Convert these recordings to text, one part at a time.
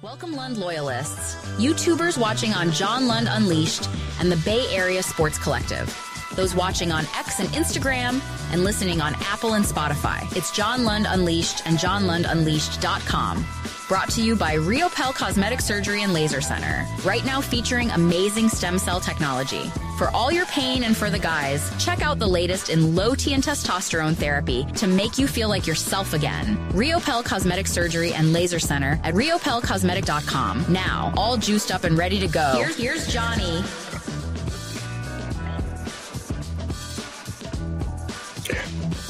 Welcome, Lund loyalists, YouTubers watching on John Lund Unleashed and the Bay Area Sports Collective, those watching on X and Instagram and listening on Apple and Spotify. It's John Lund Unleashed and 𝐿𝐭𝐿 brought to you by 𝐟𝐸𝐵𝐿 Cosmetic Surgery and Laser Center, right now featuring amazing stem cell technology. For all your pain and for the guys, check out the latest in low T and testosterone therapy to make you feel like yourself again. 𝐟𝐸𝐵𝐿 Cosmetic Surgery and Laser Center at 𝐸𝐿𝐭𝐿cosmetic.com. Now, all juiced up and ready to go. Here's Johnny.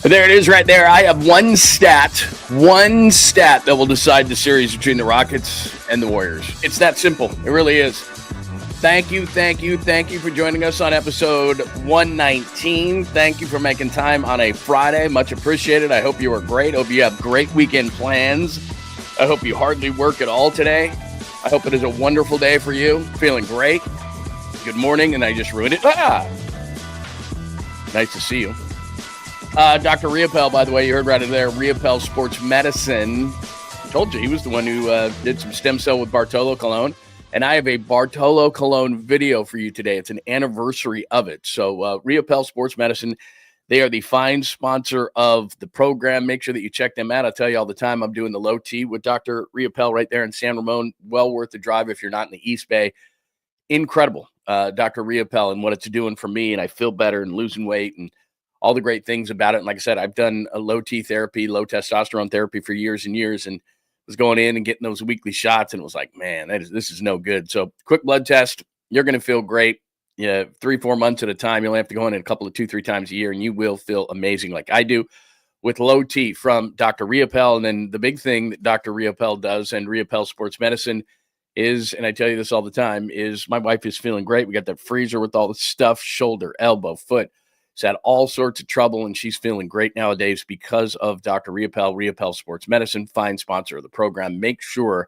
There it is right there. I have one stat that will decide the series between the Rockets and the Warriors. It's that simple. It really is. Thank you for joining us on episode 119. Thank you for making time on a Friday. Much appreciated. I hope you are great. I hope you have great weekend plans. I hope you hardly work at all today. I hope it is a wonderful day for you. Feeling great. Good morning, and I just ruined it. Nice to see you. Dr. 𝐟𝐸𝐵𝐿, by the way, you heard right there, 𝐟𝐸𝐵𝐿 Sports Medicine. I told you he was the one who did some stem cell with Bartolo Colon. And I have a Bartolo Colon video for you today. It's an anniversary of it. So 𝐟𝐸𝐵𝐿 Sports Medicine, they are the fine sponsor of the program. Make sure that you check them out. I tell you all the time, I'm doing the low T with Dr. 𝐟𝐸𝐵𝐿 right there in San Ramon. Well worth the drive if you're not in the East Bay. Incredible, Dr. 𝐟𝐸𝐿 and what it's doing for me. And I feel better and losing weight and all the great things about it. And like I said, I've done a low T therapy, low testosterone therapy for years and years, and was going in and getting those weekly shots, and it was like, man, this is no good. So quick blood test, you're going to feel great. 3-4 months at a time. You only have to go in a couple of 2-3 times a year, and you will feel amazing like I do with low T from Dr. 𝐟𝐸𝐿. And then the big thing that Dr. 𝐟𝐸𝐿 does and 𝐟𝐸𝐿 Sports Medicine is, and I tell you this all the time, is my wife is feeling great. We got that freezer with all the stuff, shoulder, elbow, foot. She's had all sorts of trouble, and she's feeling great nowadays because of Dr. 𝐟𝐸𝐿, 𝐟𝐸𝐿 Sports Medicine, fine sponsor of the program. Make sure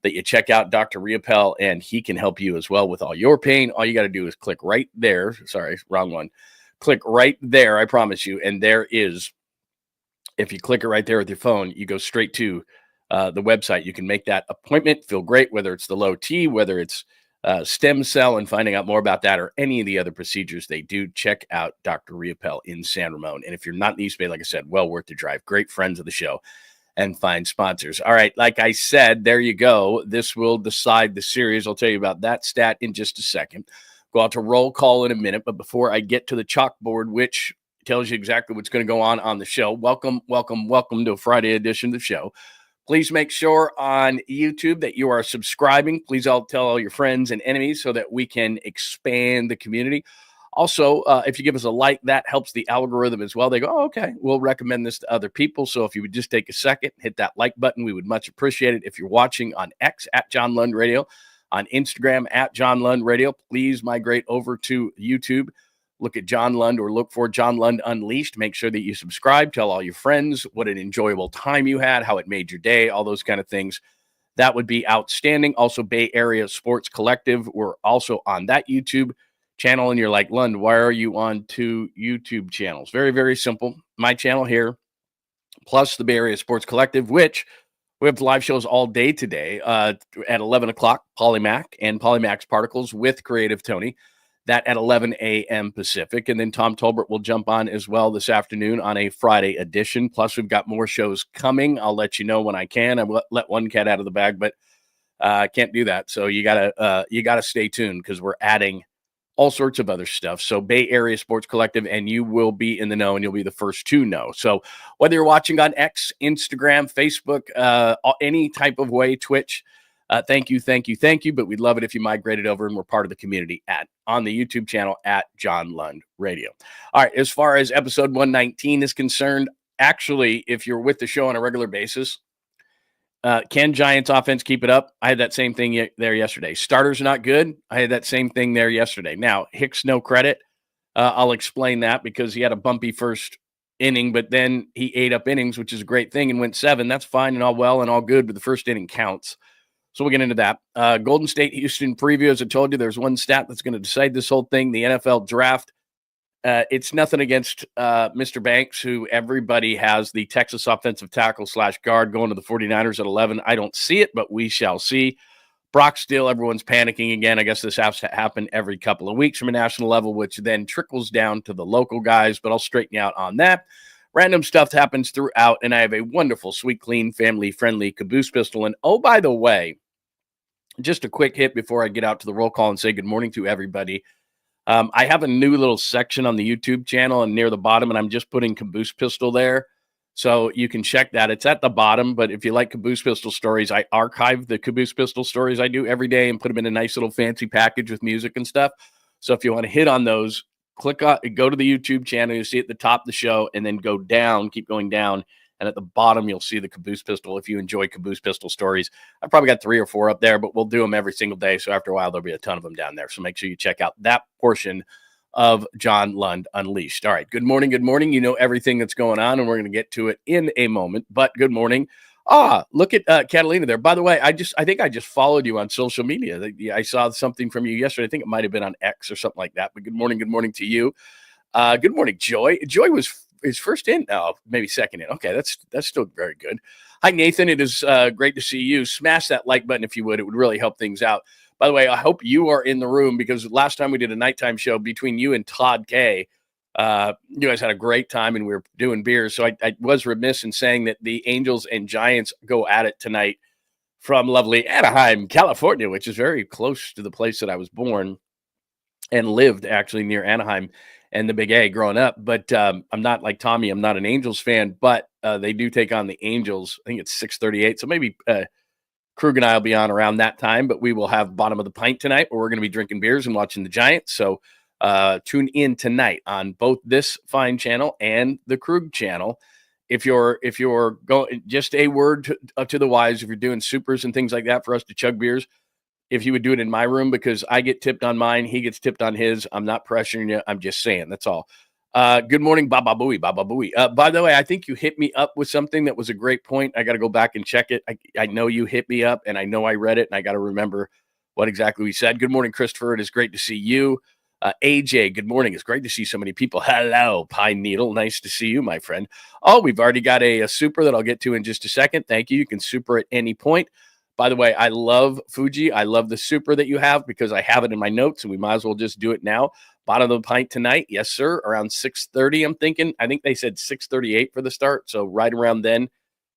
that you check out Dr. 𝐟𝐸𝐿, and he can help you as well with all your pain. All you got to do is click right there. Sorry, wrong one. Click right there, I promise you, and there is, if you click it right there with your phone, you go straight to the website. You can make that appointment, feel great, whether it's the low T, whether it's stem cell and finding out more about that or any of the other procedures they do. Check out Dr. 𝐟𝐸𝐿 in San Ramon. And if you're not in the East Bay, like I said, well worth the drive. Great friends of the show and fine sponsors. All right, like I said, there you go. This will decide the series. I'll tell you about that stat in just a second. Go out to roll call in a minute. But before I get to the chalkboard, which tells you exactly what's going to go on the show, welcome to a Friday edition of the show. Please make sure on YouTube that you are subscribing. Please tell all your friends and enemies so that we can expand the community. Also, if you give us a like, that helps the algorithm as well. They go, oh, okay, we'll recommend this to other people. So if you would just take a second, hit that like button, we would much appreciate it. If you're watching on X at John Lund Radio, on Instagram at John Lund Radio, please migrate over to YouTube. Look at John Lund or look for John Lund Unleashed. Make sure that you subscribe. Tell all your friends what an enjoyable time you had, how it made your day, all those kind of things. That would be outstanding. Also, Bay Area Sports Collective. We're also on that YouTube channel. And you're like, Lund, why are you on 2 YouTube channels? Very, very simple. My channel here, plus the Bay Area Sports Collective, which we have live shows all day today at 11 o'clock, Polymac and Polymax Particles with Creative Tony. That at 11 a.m. Pacific. And then Tom Tolbert will jump on as well this afternoon on a Friday edition. Plus, we've got more shows coming. I'll let you know when I can. I let one cat out of the bag, but I can't do that. So you gotta stay tuned because we're adding all sorts of other stuff. So Bay Area Sports Collective, and you will be in the know, and you'll be the first to know. So whether you're watching on X, Instagram, Facebook, any type of way, Twitch, thank you. But we'd love it if you migrated over and we're part of the community on the YouTube channel at John Lund Radio. All right. As far as episode 119 is concerned, actually, if you're with the show on a regular basis, can Giants offense keep it up? I had that same thing there yesterday. Starters not good. I had that same thing there yesterday. Now, Hicks, no credit. I'll explain that because he had a bumpy first inning, but then he ate up innings, which is a great thing, and went 7. That's fine and all well and all good, but the first inning counts. So we'll get into that. Golden State Houston preview. As I told you, there's one stat that's going to decide this whole thing. The NFL draft It's nothing against Mr. Banks, who everybody has the Texas offensive tackle / guard going to the 49ers at 11. I don't see it, but we shall see. Brock still, everyone's panicking again. I guess this has to happen every couple of weeks from a national level, which then trickles down to the local guys, but I'll straighten you out on that. Random stuff happens throughout, and I have a wonderful, sweet, clean, family-friendly Caboose pistol. And oh, by the way, just a quick hit before I get out to the roll call and say good morning to everybody. I have a new little section on the YouTube channel and near the bottom, and I'm just putting Caboose pistol there. So you can check that. It's at the bottom, but if you like Caboose pistol stories, I archive the Caboose pistol stories I do every day and put them in a nice little fancy package with music and stuff. So if you want to hit on those, go to the YouTube channel. You'll see at the top of the show, and then go down, keep going down. And at the bottom, you'll see the Caboose pistol. If you enjoy Caboose pistol stories, I've probably got 3 or 4 up there, but we'll do them every single day. So after a while, there'll be a ton of them down there. So make sure you check out that portion of John Lund Unleashed. All right. Good morning. Good morning. You know everything that's going on, and we're going to get to it in a moment. But good morning. Look at Catalina there. By the way, I think I just followed you on social media. I saw something from you yesterday. I think it might have been on X or something like that. But good morning. Good morning to you. Good morning, Joy. Joy was his first in. Oh, maybe second in. Okay, that's still very good. Hi, Nathan. It is great to see you. Smash that like button if you would. It would really help things out. By the way, I hope you are in the room, because last time we did a nighttime show between you and Todd K, you guys had a great time and we were doing beers. So I was remiss in saying that the Angels and Giants go at it tonight from lovely Anaheim, California, which is very close to the place that I was born and lived, actually, near Anaheim and the Big A growing up. But I'm not like Tommy. I'm not an Angels fan, but they do take on the Angels. I think it's 6:38. So maybe Krug and I will be on around that time, but we will have Bottom of the Pint tonight, where we're going to be drinking beers and watching the Giants. So tune in tonight on both this fine channel and the Krug channel. If you're going, just a word to the wise, if you're doing supers and things like that for us to chug beers, if you would do it in my room, because I get tipped on mine, he gets tipped on his. I'm not pressuring you. I'm just saying. That's all. Good morning, Baba Booey, Baba Booey. By the way, I think you hit me up with something that was a great point. I got to go back and check it. I know you hit me up, and I know I read it, and I got to remember what exactly we said. Good morning, Christopher. It is great to see you. AJ, good morning. It's great to see so many people. Hello, Pine Needle. Nice to see you, my friend. Oh, we've already got a super that I'll get to in just a second. Thank you. You can super at any point. By the way, I love Fuji. I love the super that you have, because I have it in my notes, and we might as well just do it now. Bottom of the Pint tonight. Yes, sir. Around 6:30, I'm thinking. I think they said 6:38 for the start. So right around then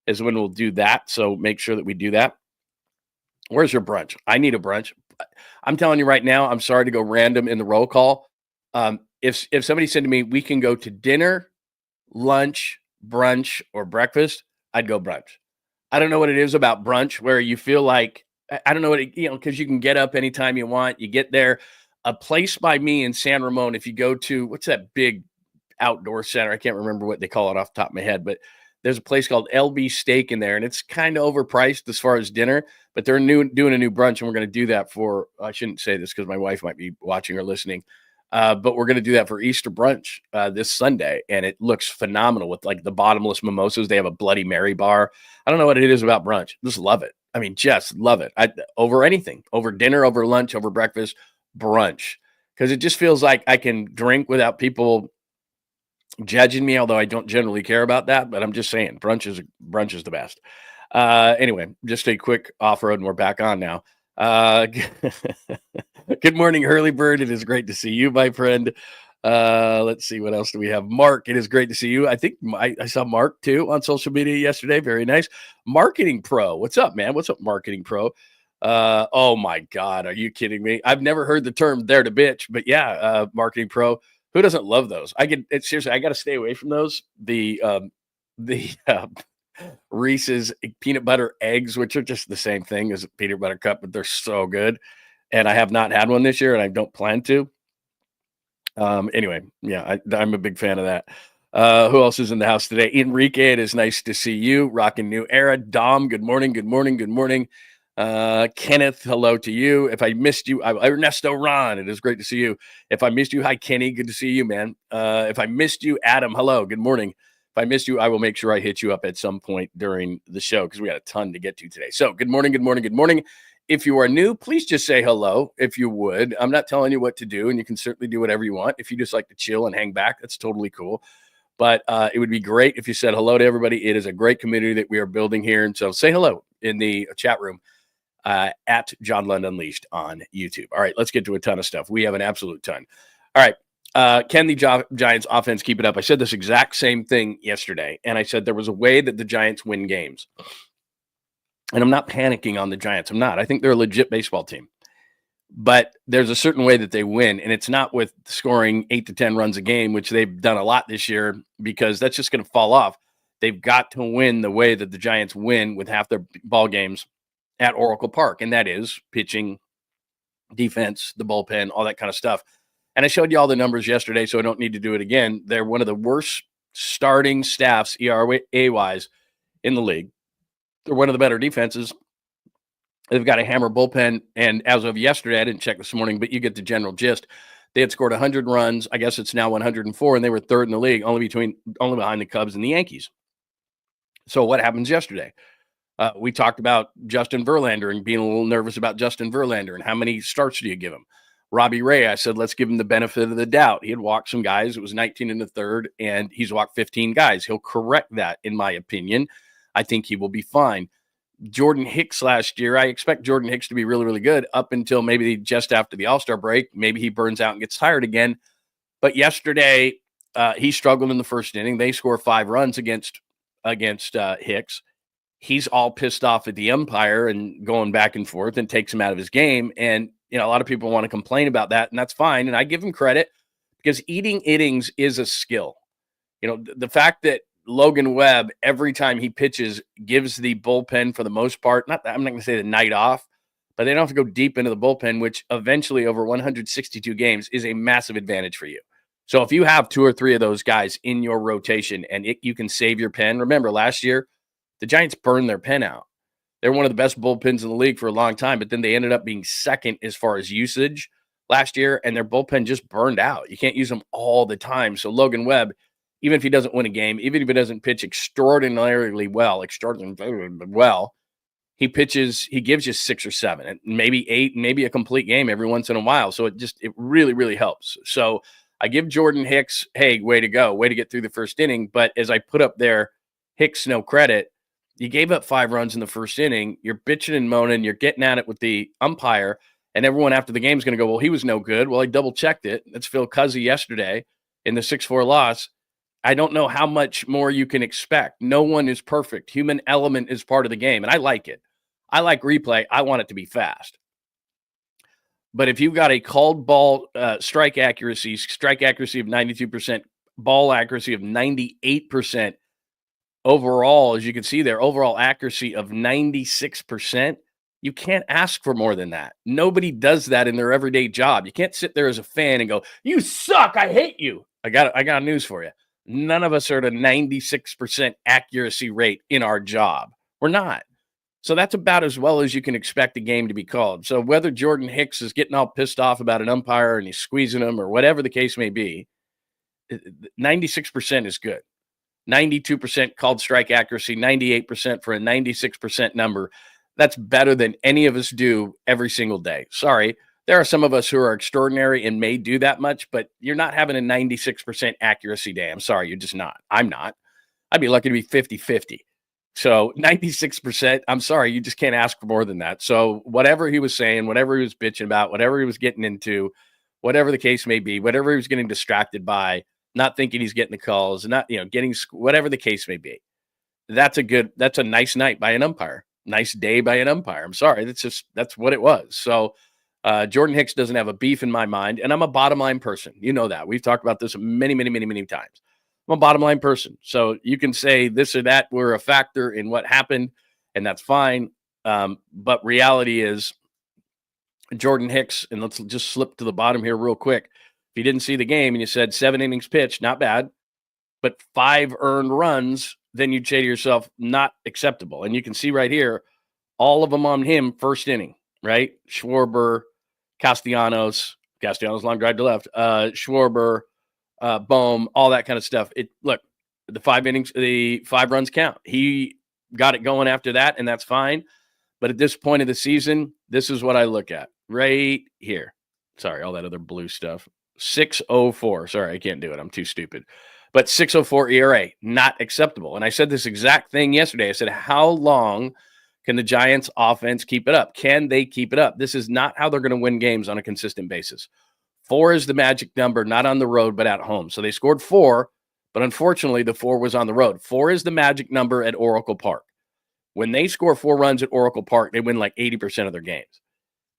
is when we'll do that. So make sure that we do that. Where's your brunch? I need a brunch. I'm telling you right now, I'm sorry to go random in the roll call. If somebody said to me, we can go to dinner, lunch, brunch, or breakfast, I'd go brunch. I don't know what it is about brunch where you feel like, I don't know what, because you can get up anytime you want. You get there. A place by me in San Ramon, if you go to, what's that big outdoor center? I can't remember what they call it off the top of my head, but there's a place called LB Steak in there, and it's kind of overpriced as far as dinner, but they're doing a new brunch, and we're going to do that for, I shouldn't say this because my wife might be watching or listening, but we're going to do that for Easter brunch this Sunday, and it looks phenomenal with like the bottomless mimosas. They have a Bloody Mary bar. I don't know what it is about brunch. Just love it. I mean, just love it. Over anything, over dinner, over lunch, over breakfast, brunch, because it just feels like I can drink without people judging me, although I don't generally care about that. But I'm just saying, brunch is the best. Anyway, just a quick off-road, and we're back on now. Good morning, Hurley Bird. It is great to see you, my friend. Let's see, what else do we have? Mark, it is great to see you. I think I saw Mark too on social media yesterday. Very nice. Marketing Pro. What's up, man? What's up, Marketing Pro? Oh my God, are you kidding me? I've never heard the term there to bitch, but yeah, Marketing Pro. Who doesn't love those? Seriously, I got to stay away from those. The Reese's peanut butter eggs, which are just the same thing as a peanut butter cup, but they're so good. And I have not had one this year, and I don't plan to. Anyway, yeah, I'm a big fan of that. Who else is in the house today? Enrique, it is nice to see you. Rocking New Era. Dom, good morning, good morning, good morning. Kenneth, hello to you. If I missed you, Ernesto Ron, it is great to see you. If I missed you, hi, Kenny, good to see you, man. If I missed you, Adam, hello, good morning. If I missed you, I will make sure I hit you up at some point during the show, because we got a ton to get to today. So good morning, good morning, good morning. if you are new, please just say hello if you would. I'm not telling you what to do, and you can certainly do whatever you want. If you just like to chill and hang back, that's totally cool. But it would be great if you said hello to everybody. It is a great community that we are building here. And so say hello in the chat room at John Lund Unleashed on YouTube. All right, let's get to a ton of stuff. We have an absolute ton. All right. Can the Giants offense keep it up? I said this exact same thing yesterday, and I said there was a way that the Giants win games. And I'm not panicking on the Giants. I'm not. I think they're a legit baseball team. But there's a certain way that they win, and it's not with scoring 8 to 10 runs a game, which they've done a lot this year, because that's just going to fall off. They've got to win the way that the Giants win with half their ball games at Oracle Park, and that is pitching, defense, the bullpen, all that kind of stuff. And I showed you all the numbers yesterday, so I don't need to do it again. They're one of the worst starting staffs ERA-wise in the league. They're one of the better defenses. They've got a hammer bullpen, and as of yesterday, I didn't check this morning, but you get the general gist. They had scored 100 runs. I guess it's now 104, and they were third in the league, only behind the Cubs and the Yankees. So what happens yesterday? We talked about Justin Verlander and being a little nervous about Justin Verlander and how many starts do you give him? Robbie Ray, I said, let's give him the benefit of the doubt. He had walked some guys. It was 19 in the third, and he's walked 15 guys. He'll correct that, in my opinion. I think he will be fine. Jordan Hicks last year, I expect Jordan Hicks to be really, really good up until maybe just after the All-Star break. Maybe he burns out and gets tired again. But yesterday, he struggled in the first inning. They score 5 runs against Hicks. He's all pissed off at the umpire and going back and forth, and takes him out of his game. And, a lot of people want to complain about that, and that's fine. And I give him credit, because eating innings is a skill. The fact that Logan Webb, every time he pitches, gives the bullpen, for the most part, I'm not going to say the night off, but they don't have to go deep into the bullpen, which eventually over 162 games is a massive advantage for you. So if you have 2 or 3 of those guys in your rotation and you can save your pen. Remember last year, the Giants burned their pen out. They're one of the best bullpens in the league for a long time, but then they ended up being second as far as usage last year, and their bullpen just burned out. You can't use them all the time. So Logan Webb, even if he doesn't win a game, even if he doesn't pitch extraordinarily well, he gives you 6 or 7, and maybe 8, maybe a complete game every once in a while. So it really, really helps. So I give Jordan Hicks, hey, way to go, way to get through the first inning. But as I put up there, Hicks, no credit. You gave up 5 runs in the first inning. You're bitching and moaning. You're getting at it with the umpire, and everyone after the game is going to go, well, he was no good. Well, I double-checked it. That's Phil 𝐃𝐨𝐽 yesterday in the 6-4 loss. I don't know how much more you can expect. No one is perfect. Human element is part of the game, and I like it. I like replay. I want it to be fast. But if you've got a called ball strike accuracy of 92%, ball accuracy of 98%, overall, as you can see there, overall accuracy of 96%, you can't ask for more than that. Nobody does that in their everyday job. You can't sit there as a fan and go, you suck, I hate you. I got news for you. None of us are at a 96% accuracy rate in our job. We're not. So that's about as well as you can expect a game to be called. So whether Jordan Hicks is getting all pissed off about an umpire and he's squeezing him or whatever the case may be, 96% is good. 92% called strike accuracy, 98% for a 96% number. That's better than any of us do every single day. Sorry. There are some of us who are extraordinary and may do that much, but you're not having a 96% accuracy day. I'm sorry, you're just not. I'm not. I'd be lucky to be 50-50. So 96%, I'm sorry, you just can't ask for more than that. So whatever he was saying, whatever he was bitching about, whatever he was getting into, whatever the case may be, whatever he was getting distracted by, not thinking he's getting the calls, not getting whatever the case may be. That's a nice night by an umpire. Nice day by an umpire. I'm sorry, that's what it was. So Jordan Hicks doesn't have a beef in my mind, and I'm a bottom line person. You know that. We've talked about this many times. I'm a bottom line person. So you can say this or that were a factor in what happened, and that's fine. But reality is Jordan Hicks, and let's just slip to the bottom here real quick. If you didn't see the game and you said 7 innings pitched, not bad, but 5 earned runs, then you'd say to yourself, not acceptable. And you can see right here, all of them on him first inning, right? Schwarber, Castellanos long drive to left, Schwarber, Bohm, all that kind of stuff. Look, the 5 innings, the 5 runs count. He got it going after that, and that's fine. But at this point of the season, this is what I look at right here. Sorry, all that other blue stuff. 6.04. Sorry, I can't do it. I'm too stupid. But 6.04 ERA, not acceptable. And I said this exact thing yesterday. I said, how long can the Giants offense keep it up? Can they keep it up? This is not how they're going to win games on a consistent basis. 4 is the magic number, not on the road, but at home. So they scored 4, but unfortunately, the 4 was on the road. 4 is the magic number at Oracle Park. When they score 4 runs at Oracle Park, they win like 80% of their games.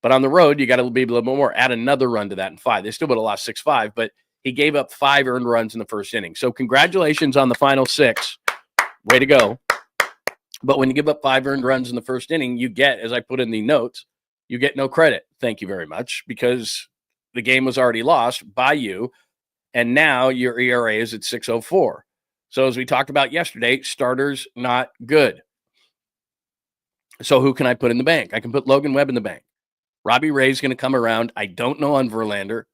But on the road, you got to be a little bit more. Add another run to that in 5. They still would have lost 6-5, but he gave up 5 earned runs in the first inning. So congratulations on the final 6. Way to go. But when you give up 5 earned runs in the first inning, you get, as I put in the notes, you get no credit. Thank you very much, because the game was already lost by you, and now your ERA is at 6.04. So as we talked about yesterday, starters not good. So who can I put in the bank? I can put Logan Webb in the bank. Robbie Ray's going to come around. I don't know on Verlander.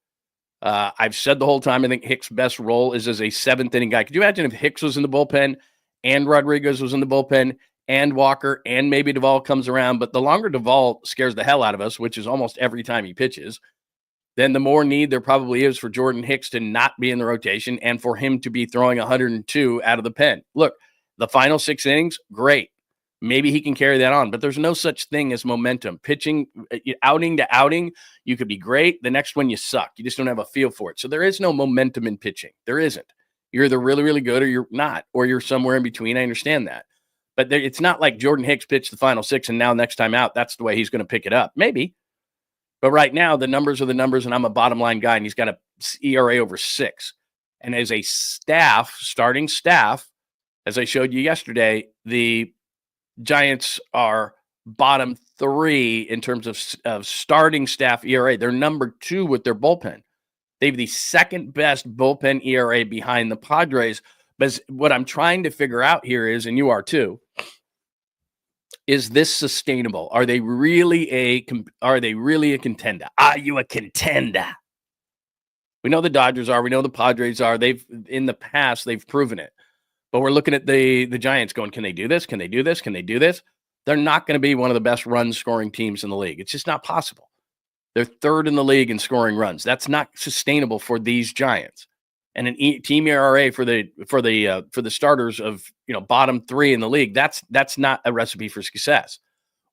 I've said the whole time I think Hicks' best role is as a 7th inning guy. Could you imagine if Hicks was in the bullpen and Rodriguez was in the bullpen and Walker and maybe Duvall comes around? But the longer Duvall scares the hell out of us, which is almost every time he pitches, then the more need there probably is for Jordan Hicks to not be in the rotation and for him to be throwing 102 out of the pen. Look, the final 6 innings, great. Maybe he can carry that on, but there's no such thing as momentum. Pitching outing to outing, you could be great. The next one, you suck. You just don't have a feel for it. So there is no momentum in pitching. There isn't. You're either really, really good or you're not, or you're somewhere in between. I understand that. But it's not like Jordan Hicks pitched the final 6 and now next time out, that's the way he's going to pick it up. Maybe. But right now, the numbers are the numbers, and I'm a bottom line guy, and he's got a ERA over 6. And as a staff, starting staff, as I showed you yesterday, the Giants are bottom 3 in terms of starting staff ERA. They're number 2 with their bullpen. They have the second best bullpen ERA behind the Padres. But what I'm trying to figure out here is, and you are too, is this sustainable? Are they really a contender? Are you a contender? We know the Dodgers are. We know the Padres are. In the past, they've proven it. But we're looking at the Giants going, can they do this? Can they do this? Can they do this? They're not going to be one of the best run-scoring teams in the league. It's just not possible. They're 3rd in the league in scoring runs. That's not sustainable for these Giants. And an team ERA for the starters of bottom 3 in the league, that's not a recipe for success.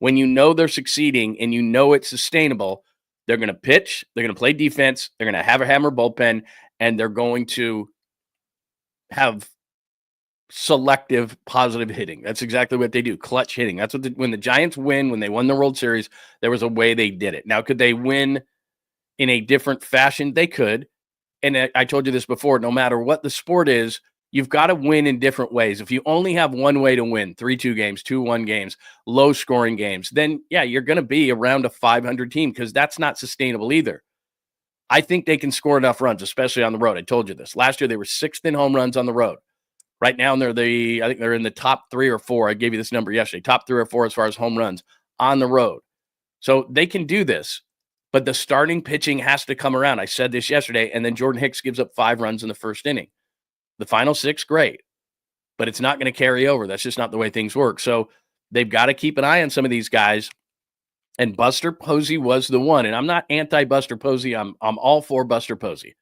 When you know they're succeeding and you know it's sustainable, they're going to pitch, they're going to play defense, they're going to have a hammer bullpen, and they're going to have selective positive hitting. That's exactly what they do. Clutch hitting. That's what when the Giants win, when they won the World Series, there was a way they did it. Now, could they win in a different fashion? They could. And I told you this before, no matter what the sport is, you've got to win in different ways. If you only have one way to win, 3-2 games, 2-1 games, low scoring games, then yeah, you're going to be around a 500 team, because that's not sustainable either. I think they can score enough runs, especially on the road. I told you this. Last year, they were 6th in home runs on the road. Right now, I think they're in the top 3 or 4. I gave you this number yesterday. Top 3 or 4 as far as home runs on the road. So they can do this, but the starting pitching has to come around. I said this yesterday, and then Jordan Hicks gives up 5 runs in the first inning. The final 6, great, but it's not going to carry over. That's just not the way things work. So they've got to keep an eye on some of these guys, and Buster Posey was the one. And I'm not anti-Buster Posey. I'm all for Buster Posey.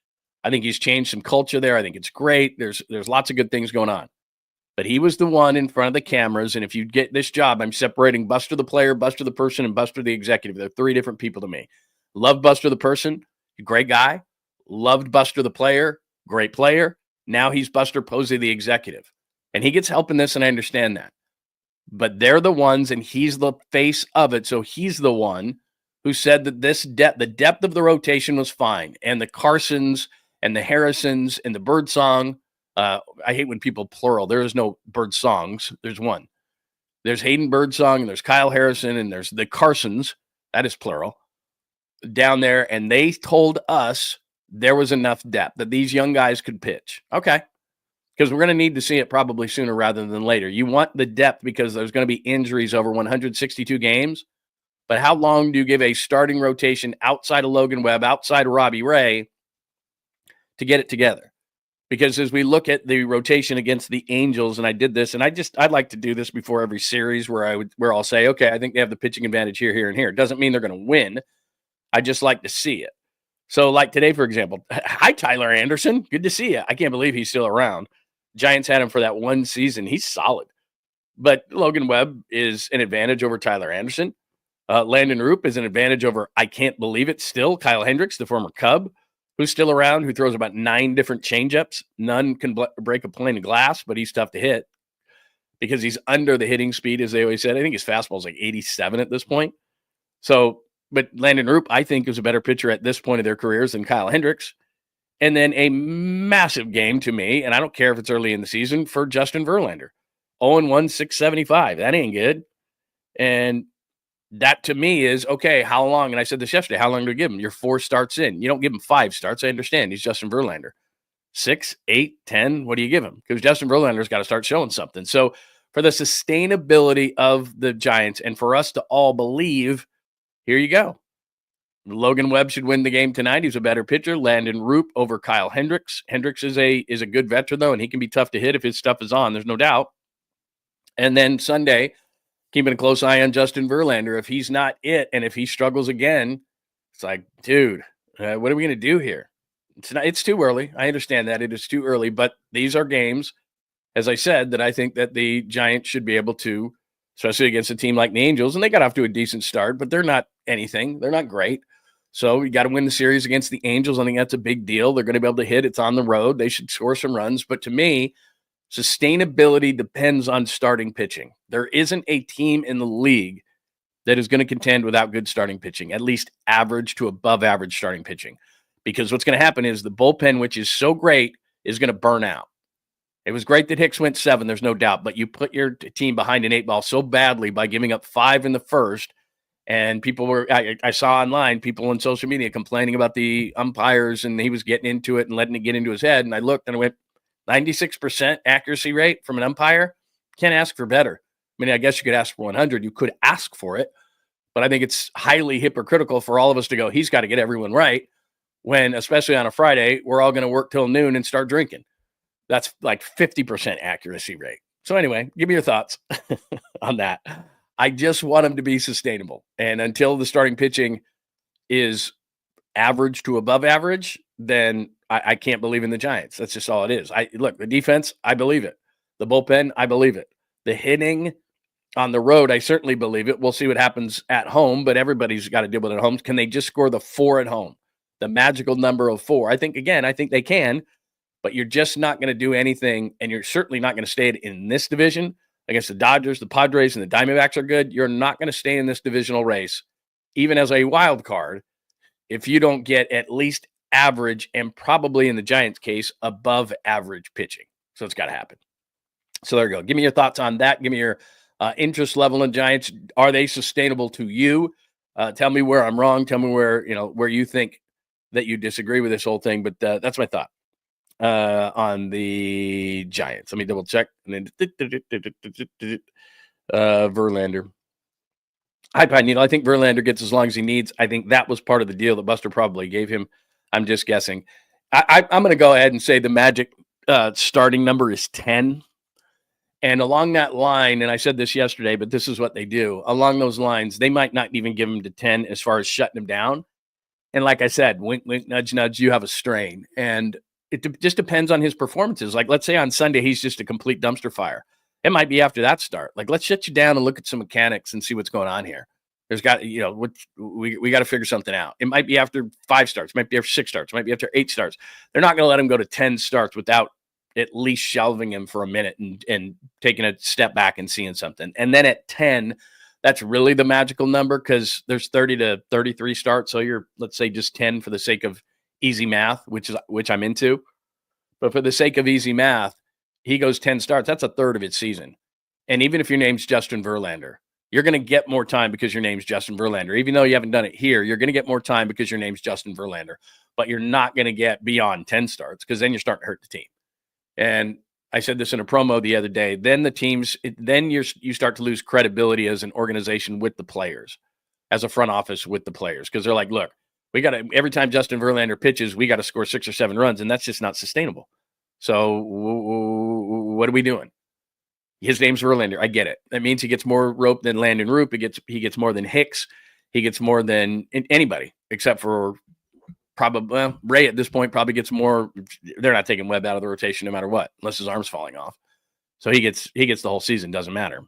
I think he's changed some culture there. I think it's great. There's lots of good things going on. But he was the one in front of the cameras, and if you get this job, I'm separating Buster the player, Buster the person, and Buster the executive. They're 3 different people to me. Love Buster the person, great guy. Loved Buster the player, great player. Now he's Buster Posey the executive. And he gets help in this, and I understand that. But they're the ones, and he's the face of it, so he's the one who said that the depth of the rotation was fine, and the Carsons and the Harrisons and the Birdsong. I hate when people plural. There is no bird songs. There's one. There's Hayden Birdsong, and there's Kyle Harrison, and there's the Carsons. That is plural. Down there, and they told us there was enough depth that these young guys could pitch. Okay. Because we're going to need to see it probably sooner rather than later. You want the depth because there's going to be injuries over 162 games. But how long do you give a starting rotation outside of Logan Webb, outside of Robbie Ray, to get it together? Because as we look at the rotation against the Angels, and I did this, and I'd like to do this before every series where I'll say, okay, I think they have the pitching advantage here, here, and here. It doesn't mean they're going to win. I just like to see it. So like today, for example, hi, Tyler Anderson. Good to see you. I can't believe he's still around. Giants had him for that one season. He's solid. But Logan Webb is an advantage over Tyler Anderson. Landon Roop is an advantage over, I can't believe it still, Kyle Hendricks, the former Cub, who's still around, who throws about 9 different changeups. None can break a pane of glass, but he's tough to hit because he's under the hitting speed, as they always said. I think his fastball is like 87 at this point. So, but Landon Roop, I think, is a better pitcher at this point of their careers than Kyle Hendricks. And then a massive game to me, and I don't care if it's early in the season, for Justin Verlander. 0-1, 675. That ain't good. And that to me is, okay, how long? And I said this yesterday, how long do you give him? You're 4 starts in. You don't give him 5 starts. I understand. He's Justin Verlander. 6, 8, 10, what do you give him? Because Justin Verlander's got to start showing something. So for the sustainability of the Giants and for us to all believe, here you go. Logan Webb should win the game tonight. He's a better pitcher. Landon Roop over Kyle Hendricks. Hendricks is a good veteran, though, and he can be tough to hit if his stuff is on. There's no doubt. And then Sunday, keeping a close eye on Justin Verlander. If he's not it, and if he struggles again, it's like, dude, what are we going to do here? It's too early. I understand that. It is too early, but these are games, as I said, that I think that the Giants should be able to, especially against a team like the Angels, and they got off to a decent start, but they're not anything. They're not great. So you got to win the series against the Angels. I think that's a big deal. They're going to be able to hit. It's on the road. They should score some runs. But to me, sustainability depends on starting pitching. There isn't a team in the league that is going to contend without good starting pitching, at least average to above average starting pitching. Because what's going to happen is the bullpen, which is so great, is going to burn out. It was great that Hicks went 7, there's no doubt, but you put your team behind an 8 ball so badly by giving up 5 in the first, and people were, I saw online, people on social media complaining about the umpires, and he was getting into it and letting it get into his head, and I looked and I went, 96% accuracy rate from an umpire? Can't ask for better. I mean, I guess you could ask for 100. You could ask for it, but I think it's highly hypocritical for all of us to go, he's got to get everyone right, when, especially on a Friday, we're all going to work till noon and start drinking. That's like 50% accuracy rate. So anyway, give me your thoughts on that. I just want them to be sustainable. And until the starting pitching is average to above average, then I can't believe in the Giants. That's just all it is. Look, the defense, I believe it. The bullpen, I believe it. The hitting on the road, I certainly believe it. We'll see what happens at home, but everybody's got to deal with it at home. Can they just score the 4 at home? The magical number of 4. I think they can, but you're just not going to do anything, and you're certainly not going to stay in this division against the Dodgers, the Padres, and the Diamondbacks are good. You're not going to stay in this divisional race, even as a wild card, if you don't get at least average and probably in the Giants' case, above average pitching. So it's got to happen. So there you go. Give me your thoughts on that. Give me your interest level in Giants. Are they sustainable to you? Tell me where I'm wrong. Tell me where you think that you disagree with this whole thing. But that's my thought on the Giants. Let me double check. And then Verlander. Hi, Pine. I think Verlander gets as long as he needs. I think that was part of the deal that Buster probably gave him. I'm just guessing. I'm going to go ahead and say the magic starting number is 10. And along that line, and I said this yesterday, but this is what they do. Along those lines, they might not even give him to 10 as far as shutting him down. And like I said, wink, wink, nudge, nudge, you have a strain. And it just depends on his performances. Like, let's say on Sunday, he's just a complete dumpster fire. It might be after that start. Like, let's shut you down and look at some mechanics and see what's going on here. There's got, we got to figure something out. It might be after 5 starts, might be after 6 starts, might be after 8 starts. They're not going to let him go to 10 starts without at least shelving him for a minute and taking a step back and seeing something. And then at 10, that's really the magical number because there's 30 to 33 starts. So you're, let's say, just 10 for the sake of easy math, which I'm into. But for the sake of easy math, he goes 10 starts. That's a third of its season. And even if your name's Justin Verlander, you're going to get more time because your name's Justin Verlander. Even though you haven't done it here, you're going to get more time because your name's Justin Verlander. But you're not going to get beyond 10 starts because then you're starting to hurt the team. And I said this in a promo the other day. Then you start to lose credibility as an organization with the players, as a front office with the players, because they're like, look, we got to, every time Justin Verlander pitches, we got to score 6 or 7 runs, and that's just not sustainable. So what are we doing? His name's Verlander. I get it. That means he gets more rope than Landon Roop. He gets more than Hicks. He gets more than anybody except for probably Ray at this point probably gets more. They're not taking Webb out of the rotation no matter what, unless his arm's falling off. So he gets the whole season. Doesn't matter.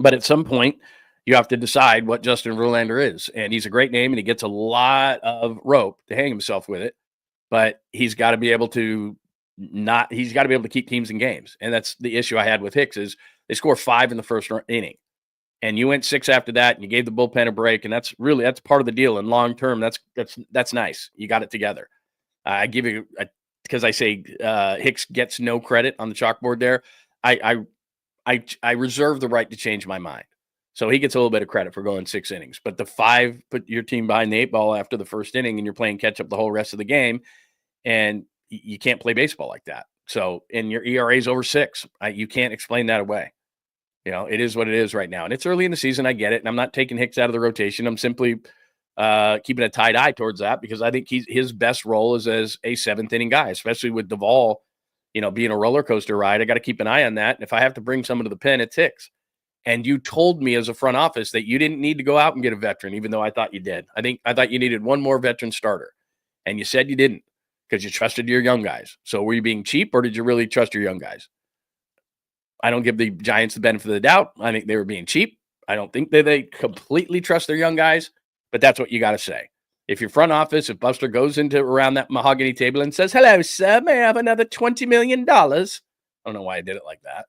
But at some point, you have to decide what Justin Verlander is. And he's a great name, and he gets a lot of rope to hang himself with it. But he's got to be able to keep teams in games. And that's the issue I had with Hicks is they score 5 in the first inning. And you went 6 after that, and you gave the bullpen a break. And that's part of the deal. And long term, that's nice. You got it together. I give you because I say Hicks gets no credit on the chalkboard there. I reserve the right to change my mind. So he gets a little bit of credit for going 6 innings. But the 5 put your team behind the 8 ball after the first inning, and you're playing catch up the whole rest of the game. And you can't play baseball like that. So, and your ERA is over 6. You can't explain that away. It is what it is right now. And it's early in the season. I get it. And I'm not taking Hicks out of the rotation. I'm simply keeping a tight eye towards that because I think his best role is as a 7th inning guy, especially with Duvall, being a roller coaster ride. I got to keep an eye on that. And if I have to bring someone to the pen, it's Hicks. And you told me as a front office that you didn't need to go out and get a veteran, even though I thought you did. I thought you needed one more veteran starter. And you said you didn't because you trusted your young guys. So were you being cheap or did you really trust your young guys? I don't give the Giants the benefit of the doubt. I think they were being cheap. I don't think that they completely trust their young guys, but that's what you got to say. If your front office, if Buster goes into around that mahogany table and says, "Hello, sir, may I have another $20 million?" I don't know why I did it like that.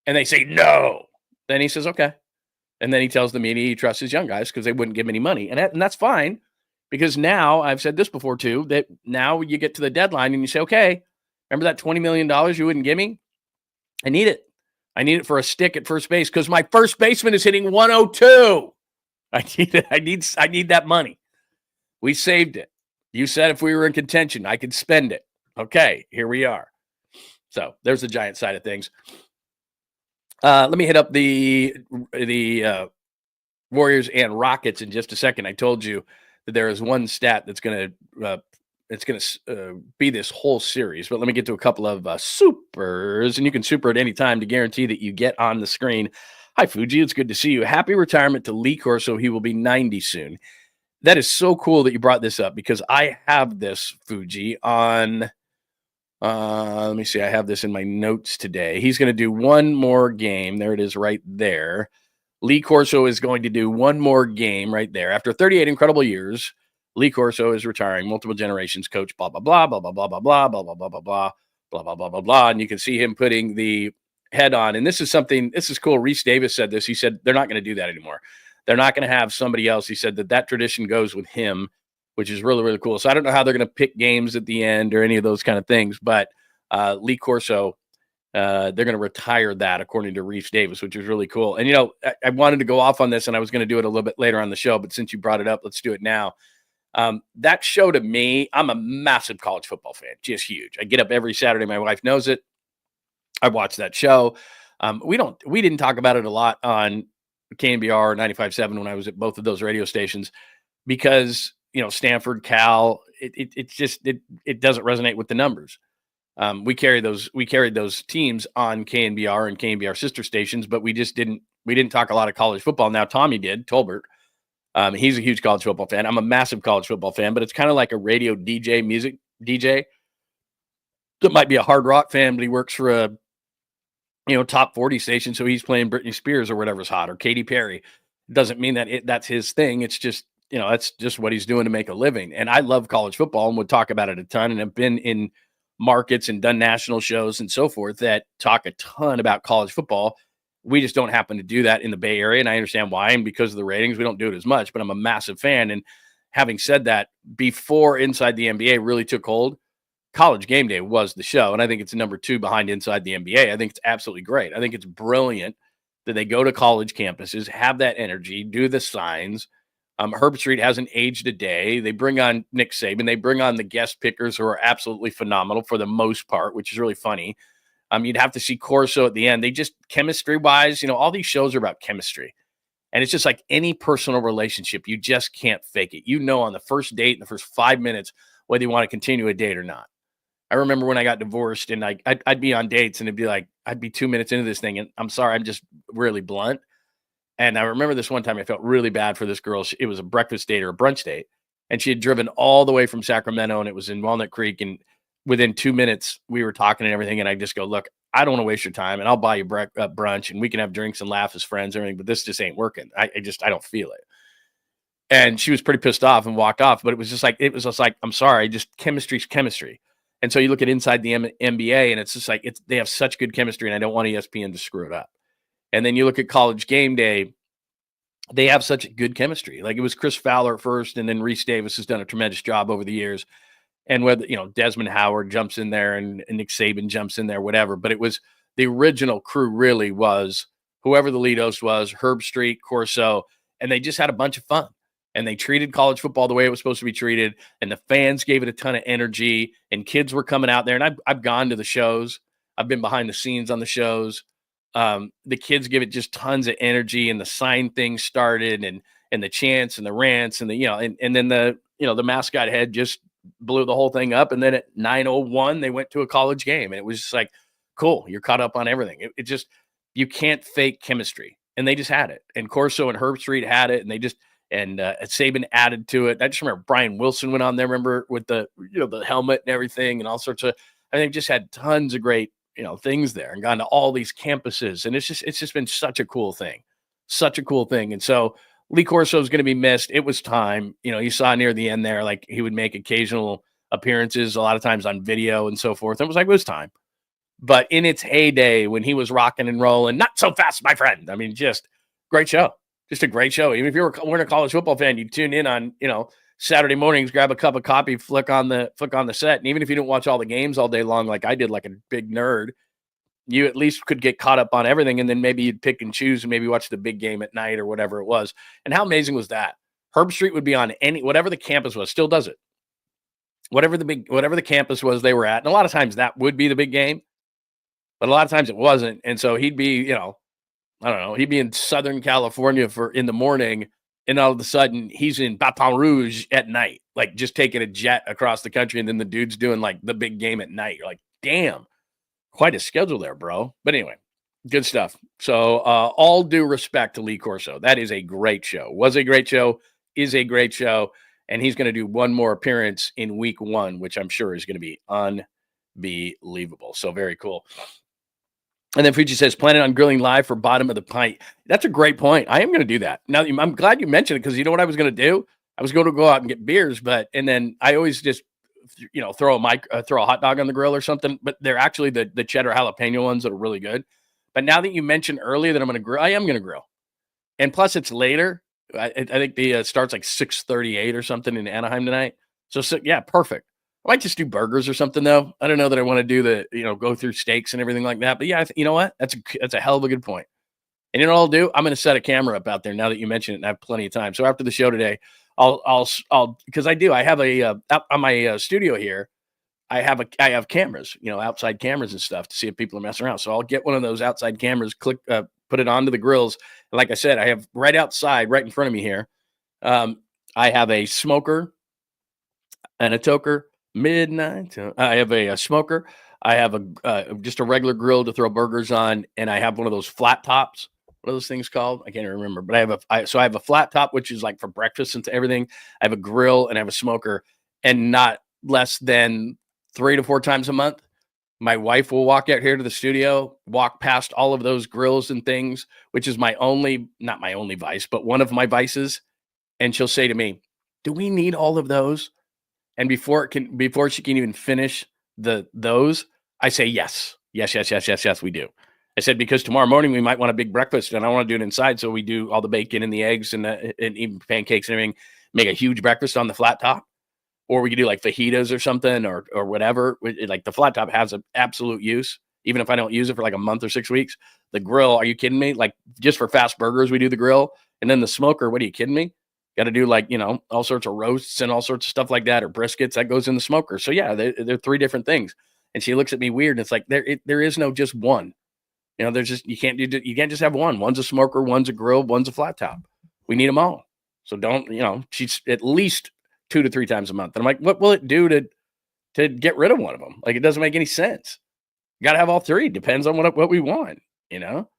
And they say, "No." Then he says, "Okay." And then he tells the media he trusts his young guys because they wouldn't give him any money. And that's fine because now, I've said this before too, that now you get to the deadline and you say, "Okay, remember that $20 million you wouldn't give me? I need it. I need it for a stick at first base because my first baseman is hitting 102. I need it. I need that money." We saved it. You said if we were in contention, I could spend it. Okay, here we are. So there's the Giant side of things. Let me hit up the Warriors and Rockets in just a second. I told you that there is one stat that's going to be this whole series. But let me get to a couple of supers, and you can super at any time to guarantee that you get on the screen. Hi, Fuji. It's good to see you. Happy retirement to Lee Corso. He will be 90 soon. That is so cool that you brought this up because I have this, Fuji, on let me see. I have this in my notes today. He's going to do one more game. There it is right there. Lee Corso is going to do one more game right there. After 38 incredible years, Lee Corso is retiring. Multiple generations coach, blah, blah, blah, blah, blah, blah, blah, blah, blah, blah, blah, blah, blah, blah, blah, blah, blah, blah. And you can see him putting the head on. And this is cool. Reese Davis said this. He said they're not going to do that anymore. They're not going to have somebody else. He said that tradition goes with him, which is really, really cool. So I don't know how they're going to pick games at the end or any of those kind of things, but Lee Corso, they're going to retire that according to Reese Davis, which is really cool. And, I wanted to go off on this and I was going to do it a little bit later on the show, but since you brought it up, let's do it now. That show to me, I'm a massive college football fan, just huge. I get up every Saturday. My wife knows it. I watch that show. We didn't talk about it a lot on KNBR 95.7 when I was at both of those radio stations because, Stanford, Cal, it doesn't resonate with the numbers. We carried those teams on KNBR and KNBR sister stations, but we didn't talk a lot of college football. Now Tommy did, Tolbert. He's a huge college football fan. I'm a massive college football fan, but it's kind of like a radio DJ, music DJ. That might be a hard rock fan, but he works for a top 40 station, so he's playing Britney Spears or whatever's hot or Katy Perry. Doesn't mean that that's his thing. It's just that's just what he's doing to make a living. And I love college football and would talk about it a ton. And have been in markets and done national shows and so forth that talk a ton about college football. We just don't happen to do that in the Bay Area, and I understand why. And because of the ratings, we don't do it as much. But I'm a massive fan. And having said that, before Inside the NBA really took hold, College Game Day was the show, and I think it's number 2 behind Inside the NBA. I think it's absolutely great. I think it's brilliant that they go to college campuses, have that energy, do the signs. Herb Street hasn't aged a day. They bring on Nick Saban. They bring on the guest pickers who are absolutely phenomenal for the most part, which is really funny. You'd have to see Corso at the end. They just chemistry-wise, all these shows are about chemistry. And it's just like any personal relationship. You just can't fake it. On the first date, in the first 5 minutes, whether you want to continue a date or not. I remember when I got divorced and I'd be on dates and it'd be like, I'd be 2 minutes into this thing and I'm sorry, I'm just really blunt. And I remember this one time I felt really bad for this girl. It was a breakfast date or a brunch date. And she had driven all the way from Sacramento and it was in Walnut Creek. And within 2 minutes, we were talking and everything. And I just go, look, I don't want to waste your time and I'll buy you brunch and we can have drinks and laugh as friends and everything. But this just ain't working. I don't feel it. And she was pretty pissed off and walked off. But it was just like, I'm sorry, just chemistry's chemistry. And so you look at inside the NBA and it's just like, they have such good chemistry and I don't want ESPN to screw it up. And then you look at College Game Day, they have such good chemistry. Like it was Chris Fowler first, and then Reese Davis has done a tremendous job over the years. And whether, Desmond Howard jumps in there and Nick Saban jumps in there, whatever. But it was the original crew really was whoever the lead host was, Herb Street, Corso, and they just had a bunch of fun. And they treated college football the way it was supposed to be treated. And the fans gave it a ton of energy and kids were coming out there. And I've gone to the shows. I've been behind the scenes on the shows. The kids give it just tons of energy and the sign thing started and the chants and the rants and and then the mascot head just blew the whole thing up. And then at 9:01, they went to a college game and it was just like, cool. You're caught up on everything. It just, you can't fake chemistry and they just had it. And Corso and Herb Street had it and they just, and Saban added to it. I just remember Brian Wilson went on there, remember with the, the helmet and everything and all sorts of, I think just had tons of great, things there and gone to all these campuses. And it's just been such a cool thing. And so Lee Corso is going to be missed. It was time, you saw near the end there, like he would make occasional appearances, a lot of times on video and so forth. It was like, it was time. But in its heyday, when he was rocking and rolling, not so fast, my friend. I mean, just great show. Just a great show. Even if weren't a college football fan, you tune in on, Saturday mornings, grab a cup of coffee, flick on the set. And even if you didn't watch all the games all day long, like I did, like a big nerd, you at least could get caught up on everything. And then maybe you'd pick and choose and maybe watch the big game at night or whatever it was. And how amazing was that? Herb Street would be on whatever the campus was, still does it. Whatever the campus was they were at. And a lot of times that would be the big game, but a lot of times it wasn't. And so he'd be, I don't know, he'd be in Southern California in the morning. And all of a sudden, he's in Baton Rouge at night, like just taking a jet across the country. And then the dude's doing like the big game at night. You're like, damn, quite a schedule there, bro. But anyway, good stuff. So all due respect to Lee Corso. That is a great show. Was a great show, is a great show. And he's going to do one more appearance in week 1, which I'm sure is going to be unbelievable. So very cool. And then Fuji says, planning on grilling live for bottom of the pint. That's a great point. I am going to do that. Now, I'm glad you mentioned it because you know what I was going to do? I was going to go out and get beers, and then I always just, throw a hot dog on the grill or something. But they're actually the cheddar jalapeno ones that are really good. But now that you mentioned earlier that I'm going to grill, I am going to grill. And plus it's later. I think the starts like 6:38 or something in Anaheim tonight. So yeah, perfect. I might just do burgers or something though. I don't know that I want to do go through steaks and everything like that. But yeah, you know what? That's a hell of a good point. And you know what I'll do? I'm going to set a camera up out there now that you mention it and I have plenty of time. So after the show today, I'll because I have on my studio here, I have cameras, outside cameras and stuff to see if people are messing around. So I'll get one of those outside cameras, put it onto the grills. And like I said, I have right outside, right in front of me here. I have a smoker and a toker. Midnight. I have a smoker. I have just a regular grill to throw burgers on, and I have one of those flat tops. What are those things called? I can't remember. But I have a flat top, which is like for breakfast and everything. I have a grill and I have a smoker, and not less than 3 to 4 times a month, my wife will walk out here to the studio, walk past all of those grills and things, which is not my only vice, but one of my vices, and she'll say to me, "Do we need all of those?" And before she can even finish those, I say, yes, we do. I said, because tomorrow morning we might want a big breakfast and I want to do it inside. So we do all the bacon and the eggs and even pancakes and everything, make a huge breakfast on the flat top. Or we could do like fajitas or something or whatever. Like the flat top has an absolute use, even if I don't use it for like a month or 6 weeks. The grill, are you kidding me? Like just for fast burgers, we do the grill. And then the smoker, what are you kidding me? Got to do like, all sorts of roasts and all sorts of stuff like that, or briskets that goes in the smoker. So yeah, they're 3 different things. And she looks at me weird. And it's like, there is no just one, there's just, you can't just have one. One's a smoker, one's a grill, one's a flat top. We need them all. So don't, she's at least 2 to 3 times a month. And I'm like, what will it do to get rid of one of them. Like, it doesn't make any sense. You got to have all three. Depends on what we want, you know?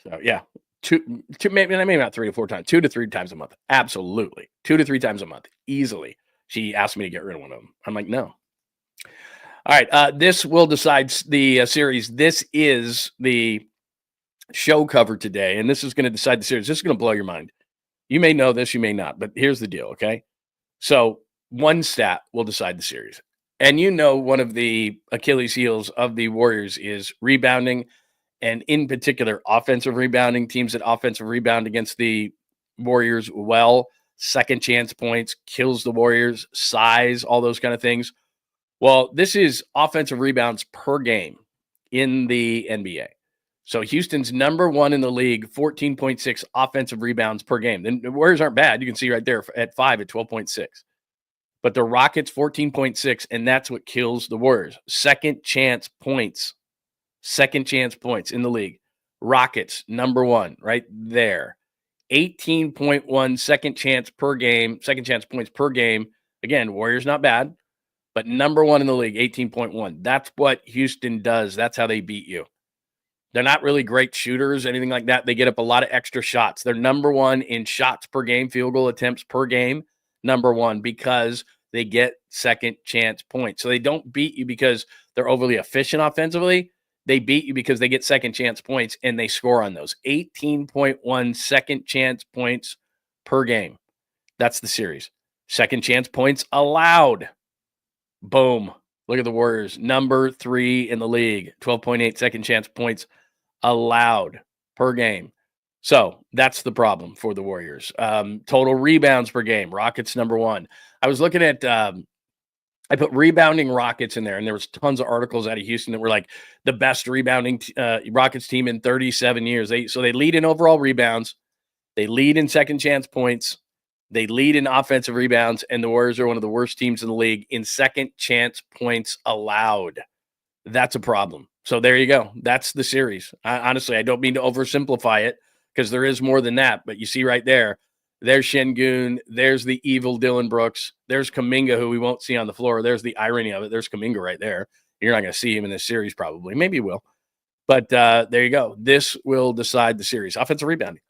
So, yeah, two, maybe not 3 to 4 times, 2 to 3 times a month. Absolutely. 2 to 3 times a month. Easily. She asked me to get rid of one of them. I'm like, no. All right. This will decide the series. This is the show cover today, and this is going to decide the series. This is going to blow your mind. You may know this, you may not, but here's the deal, okay? So one stat will decide the series. And you know, one of the Achilles heels of the Warriors is rebounding, and in particular, offensive rebounding. Teams that offensive rebound against the Warriors well, second chance points, kills the Warriors, size, all those kind of things. Well, this is offensive rebounds per game in the NBA. So Houston's number one in the league, 14.6 offensive rebounds per game. Then the Warriors aren't bad. You can see right there at 5 at 12.6. But the Rockets, 14.6, and that's what kills the Warriors. Second chance points in the league. Rockets, number one, right there. 18.1 second chance points per game. Again, Warriors not bad, but number one in the league, 18.1. That's what Houston does. That's how they beat you. They're not really great shooters, anything like that. They get up a lot of extra shots. They're number one in shots per game, field goal attempts per game, number one, because they get second chance points. So they don't beat you because they're overly efficient offensively. They beat you because they get second chance points and they score on those. 18.1 second chance points per game. That's the series. Second chance points allowed. Boom. Look at the Warriors. Number 3 in the league. 12.8 second chance points allowed per game. So that's the problem for the Warriors. Total rebounds per game. Rockets number 1. I was looking at I put rebounding Rockets in there, and there was tons of articles out of Houston that were like the best rebounding Rockets team in 37 years. They lead in overall rebounds. They lead in second chance points. They lead in offensive rebounds, and the Warriors are one of the worst teams in the league in second chance points allowed. That's a problem. So there you go. That's the series. Honestly, I don't mean to oversimplify it because there is more than that. But you see right there, there's 𝐮𝐿. There's the evil Dillon Brooks. There's Kuminga, who we won't see on the floor. There's the irony of it. There's Kuminga right there. You're not going to see him in this series probably. Maybe you will. But there you go. This will decide the series. Offensive rebounding.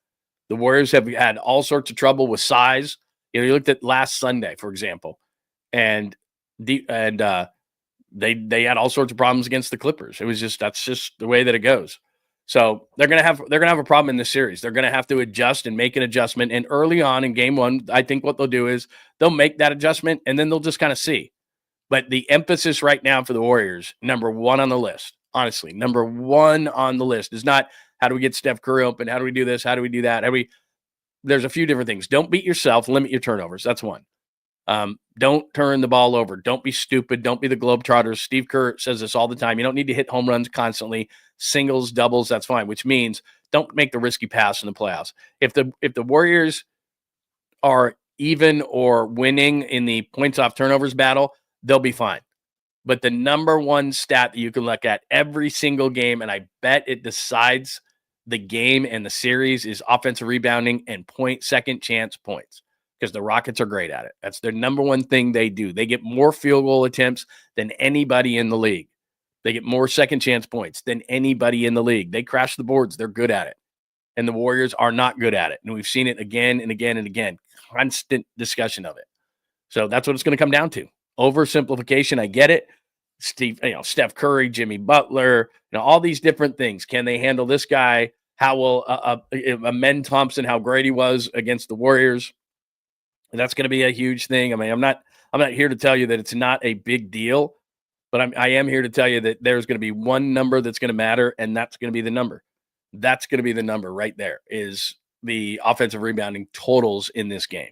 The Warriors have had all sorts of trouble with size. You looked at last Sunday, for example, and they had all sorts of problems against the Clippers. That's just the way that it goes. So they're gonna have a problem in this series. They're gonna have to adjust and make an adjustment. And early on in game 1, I think what they'll do is they'll make that adjustment and then they'll just kind of see. But the emphasis right now for the Warriors, number 1 on the list, honestly, number 1 on the list is not how do we get Steph Curry open? How do we do this? How do we do that? There's a few different things. Don't beat yourself. Limit your turnovers. That's one. Don't turn the ball over. Don't be stupid. Don't be the Globetrotters. Steve Kerr says this all the time. You don't need to hit home runs constantly. Singles, doubles, that's fine, which means don't make the risky pass in the playoffs. If the Warriors are even or winning in the points off turnovers battle, they'll be fine. But the number 1 stat that you can look at every single game, and I bet it decides the game and the series, is offensive rebounding and second chance points, because the Rockets are great at it. That's their number 1 thing they do. They get more field goal attempts than anybody in the league. They get more second chance points than anybody in the league. They crash the boards. They're good at it. And the Warriors are not good at it. And we've seen it again and again and again. Constant discussion of it. So that's what it's going to come down to. Oversimplification, I get it. Steph Curry, Jimmy Butler, all these different things. Can they handle this guy? How will Amen Thompson, how great he was against the Warriors? And that's going to be a huge thing. I mean, I'm not here to tell you that it's not a big deal, but I am here to tell you that there's going to be one number that's going to matter, and that's going to be the number. That's going to be the number right there, is the offensive rebounding totals in this game.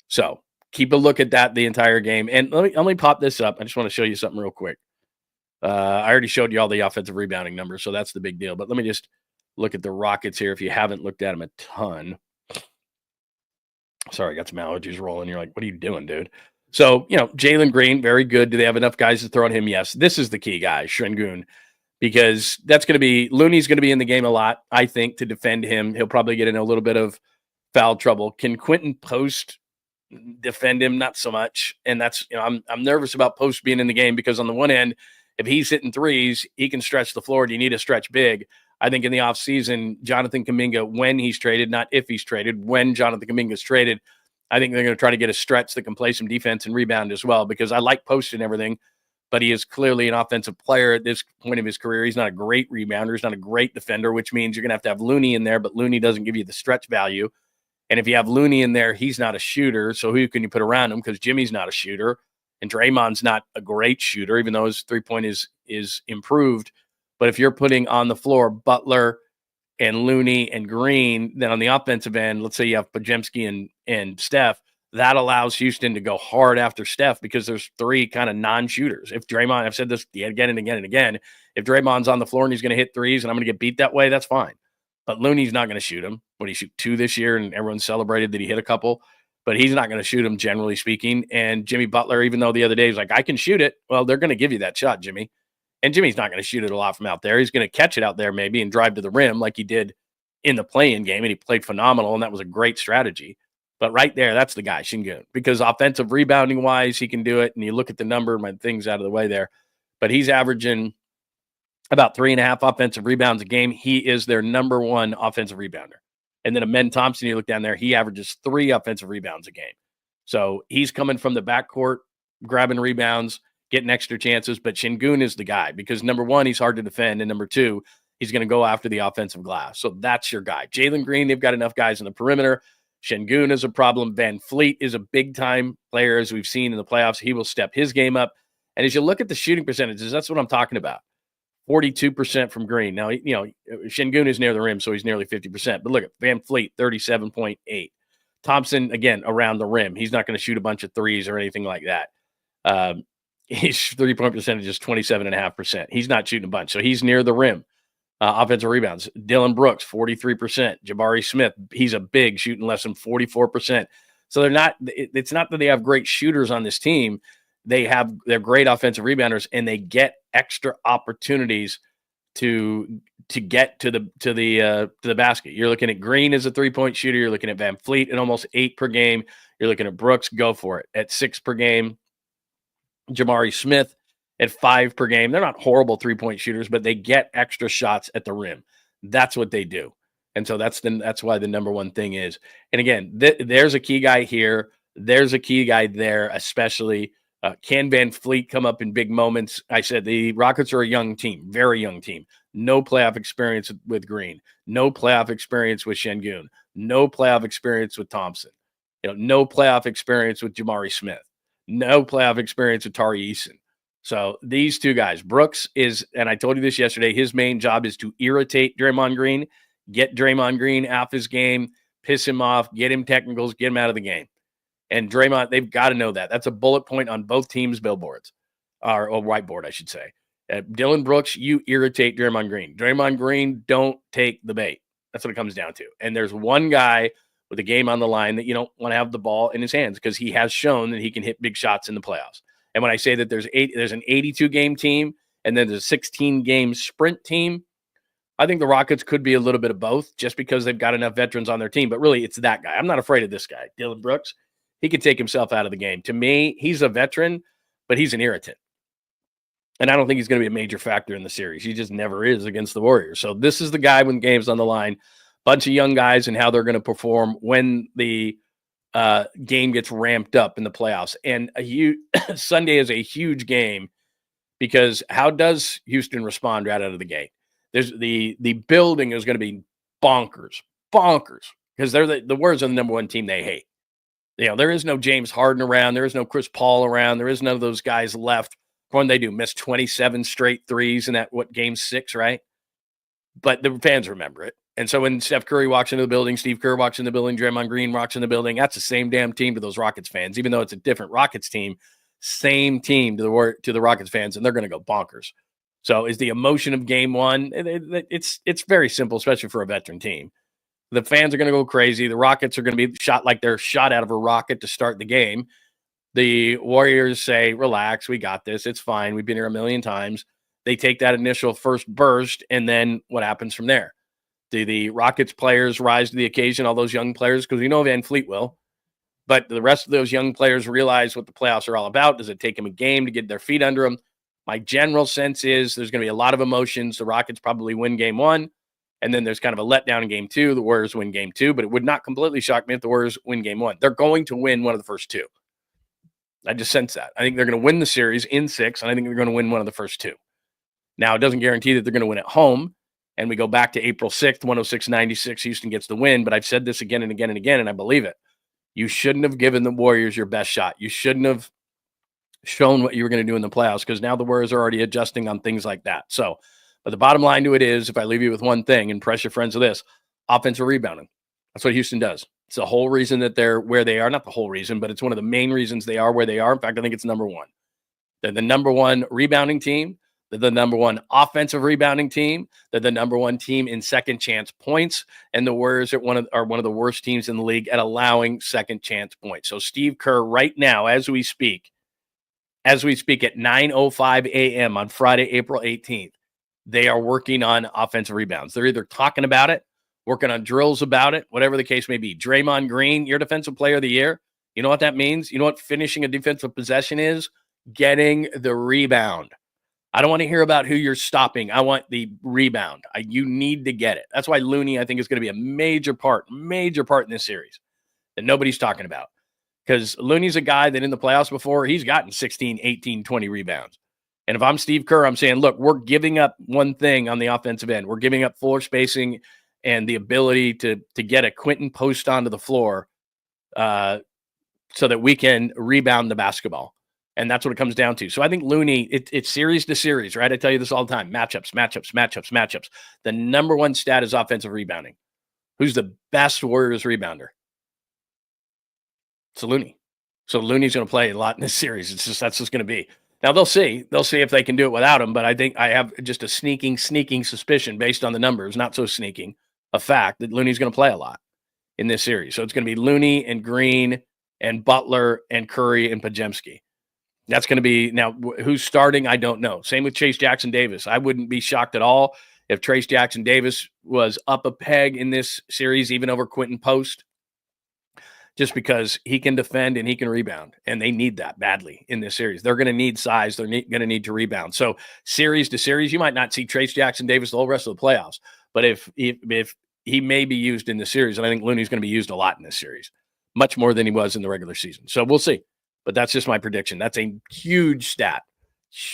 So keep a look at that the entire game. And let me pop this up. I just want to show you something real quick. I already showed you all the offensive rebounding numbers, so that's the big deal. But let me just look at the Rockets here if you haven't looked at them a ton. Sorry, I got some allergies rolling. You're like, what are you doing, dude? So, Jalen Green, very good. Do they have enough guys to throw at him? Yes. This is the key guy, 𝐮𝐿, because that's going to be – Looney's going to be in the game a lot, I think, to defend him. He'll probably get in a little bit of foul trouble. Can Quentin post defend him, not so much. And that's, I'm nervous about Post being in the game because on the one end, if he's hitting threes, he can stretch the floor. Do you need to stretch big? I think in the offseason, 𝐿𝐿𝐿𝐿𝐿𝐿𝐿𝐿𝐿𝐿, when he's traded, not if he's traded, when 𝐿𝐿𝐿𝐿𝐿𝐿𝐿 is traded, I think they're going to try to get a stretch that can play some defense and rebound as well, because I like Post and everything, but he is clearly an offensive player at this point of his career. He's not a great rebounder. He's not a great defender, which means you're going to have Looney in there, but Looney doesn't give you the stretch value. And if you have Looney in there, he's not a shooter. So who can you put around him? Because Jimmy's not a shooter. And Draymond's not a great shooter, even though his three-point is improved. But if you're putting on the floor Butler and Looney and Green, then on the offensive end, let's say you have Podziemski and Steph, that allows Houston to go hard after Steph because there's three kind of non-shooters. If Draymond, I've said this again and again and again, if Draymond's on the floor and he's going to hit threes and I'm going to get beat that way, that's fine. But Looney's not going to shoot him. When he shoot 2 this year and everyone celebrated that he hit a couple, but he's not going to shoot him, generally speaking. And Jimmy Butler, even though the other day he's like, I can shoot it. Well, they're going to give you that shot, Jimmy. And Jimmy's not going to shoot it a lot from out there. He's going to catch it out there maybe and drive to the rim like he did in the play-in game, and he played phenomenal, and that was a great strategy. But right there, that's the guy, 𝐿𝐿𝐿𝐿𝐿, because offensive rebounding-wise, he can do it, and you look at the number, my thing's out of the way there, but he's averaging about 3.5 offensive rebounds a game. He is their number one offensive rebounder. And then Amen Thompson, you look down there, he averages 3 offensive rebounds a game. So he's coming from the backcourt, grabbing rebounds, getting extra chances. But 𝐿𝐿𝐿𝐿 is the guy because, number one, he's hard to defend. And number two, he's going to go after the offensive glass. So that's your guy. Jalen Green, they've got enough guys in the perimeter. 𝐿𝐿𝐿𝐿 is a problem. Van Fleet is a big-time player, as we've seen in the playoffs. He will step his game up. And as you look at the shooting percentages, that's what I'm talking about. 42% from Green. Now, 𝐿𝐿𝐿𝐿 is near the rim, so he's nearly 50%. But look at Van Fleet, 37.8. Thompson, again, around the rim. He's not going to shoot a bunch of threes or anything like that. His three-point percentage is 27.5%. He's not shooting a bunch, so he's near the rim. Offensive rebounds. Dylan Brooks, 43%. Jabari Smith, he's a big, shooting less than 44%. So it's not that they have great shooters on this team. They're great offensive rebounders, and they get extra opportunities to get to the basket. You're looking at Green as a 3-point shooter. You're looking at Van Fleet at almost 8 per game. You're looking at Brooks, go for it, at 6 per game. Jabari Smith at 5 per game. They're not horrible 3-point shooters, but they get extra shots at the rim. That's what they do. And so that's why the number one thing is. And again, there's a key guy here. There's a key guy there, especially. Can Van Fleet come up in big moments? I said the Rockets are a young team, very young team. No playoff experience with Green. No playoff experience with 𝐿𝐿𝐿𝐿. No playoff experience with Thompson. No playoff experience with Jabari Smith. No playoff experience with Tari Eason. So these two guys, Brooks is, and I told you this yesterday, his main job is to irritate Draymond Green, get Draymond Green off his game, piss him off, get him technicals, get him out of the game. And Draymond, they've got to know that. That's a bullet point on both teams' billboards, or whiteboard, I should say. Dylan Brooks, you irritate Draymond Green. Draymond Green, don't take the bait. That's what it comes down to. And there's one guy with a game on the line that you don't want to have the ball in his hands because he has shown that he can hit big shots in the playoffs. And when I say that there's an 82-game team and then there's a 16-game sprint team, I think the Rockets could be a little bit of both just because they've got enough veterans on their team. But really, it's that guy. I'm not afraid of this guy, Dylan Brooks. He could take himself out of the game. To me, he's a veteran, but he's an irritant. And I don't think he's going to be a major factor in the series. He just never is against the Warriors. So this is the guy when game's on the line. Bunch of young guys and how they're going to perform when the game gets ramped up in the playoffs. And Sunday is a huge game because how does Houston respond right out of the gate? There's the building is going to be bonkers, because they're the Warriors are the number one team they hate. There is no James Harden around. There is no Chris Paul around. There is none of those guys left. What they do, miss 27 straight threes in that, game 6, right? But the fans remember it. And so when Steph Curry walks into the building, Steve Kerr walks in the building, Draymond Green walks in the building, that's the same damn team to those Rockets fans, even though it's a different Rockets team, same team to the Rockets fans, and they're going to go bonkers. So is the emotion of game one, it's very simple, especially for a veteran team. The fans are going to go crazy. The Rockets are going to be shot like they're shot out of a rocket to start the game. The Warriors say, relax, we got this. It's fine. We've been here a million times. They take that initial first burst, and then what happens from there? Do the Rockets players rise to the occasion, all those young players? Because we know Van Fleet will. But the rest of those young players realize what the playoffs are all about. Does it take them a game to get their feet under them? My general sense is there's going to be a lot of emotions. The Rockets probably win game 1, and then there's kind of a letdown in game 2. The Warriors win game 2, but it would not completely shock me if the Warriors win game 1. They're going to win one of the first 2. I just sense that. I think they're going to win the series in 6, and I think they're going to win one of the first 2. Now, it doesn't guarantee that they're going to win at home, and we go back to April 6th, 106-96, Houston gets the win, but I've said this again and again and again, and I believe it. You shouldn't have given the Warriors your best shot. You shouldn't have shown what you were going to do in the playoffs, because now the Warriors are already adjusting on things like that. So, but the bottom line to it is, if I leave you with one thing, and press your friends with this, offensive rebounding. That's what Houston does. It's the whole reason that they're where they are. Not the whole reason, but it's one of the main reasons they are where they are. In fact, I think it's number 1. They're the number 1 rebounding team. They're the number 1 offensive rebounding team. They're the number 1 team in second chance points. And the Warriors are one of the worst teams in the league at allowing second chance points. So Steve Kerr, right now, as we speak at 9:05 a.m. on Friday, April 18th, they are working on offensive rebounds. They're either talking about it, working on drills about it, whatever the case may be. Draymond Green, your defensive player of the year. You know what that means? You know what finishing a defensive possession is? Getting the rebound. I don't want to hear about who you're stopping. I want the rebound. You need to get it. That's why Looney, I think, is going to be a major part in this series that nobody's talking about. Because Looney's a guy that in the playoffs before, he's gotten 16, 18, 20 rebounds. And if I'm Steve Kerr, I'm saying, look, we're giving up one thing on the offensive end. We're giving up floor spacing and the ability to get a Quentin post onto the floor so that we can rebound the basketball. And that's what it comes down to. So I think Looney, it's series to series, right? I tell you this all the time. Matchups. The number 1 stat is offensive rebounding. Who's the best Warriors rebounder? It's Looney. So Looney's going to play a lot in this series. That's just going to be. Now they'll see if they can do it without him. But I think I have just a sneaking suspicion based on the numbers, not so sneaking, a fact that Looney's going to play a lot in this series. So it's going to be Looney and Green and Butler and Curry and Podziemski. That's going to be, now, who's starting, I don't know. Same with Trayce Jackson-Davis. I wouldn't be shocked at all if Trayce Jackson-Davis was up a peg in this series, even over Quentin Post, just because he can defend and he can rebound, and they need that badly in this series. They're going to need size. They're going to need to rebound. So series to series, you might not see Trayce Jackson-Davis the whole rest of the playoffs, but if he may be used in the series, and I think Looney's going to be used a lot in this series, much more than he was in the regular season. So we'll see. But that's just my prediction. That's a huge stat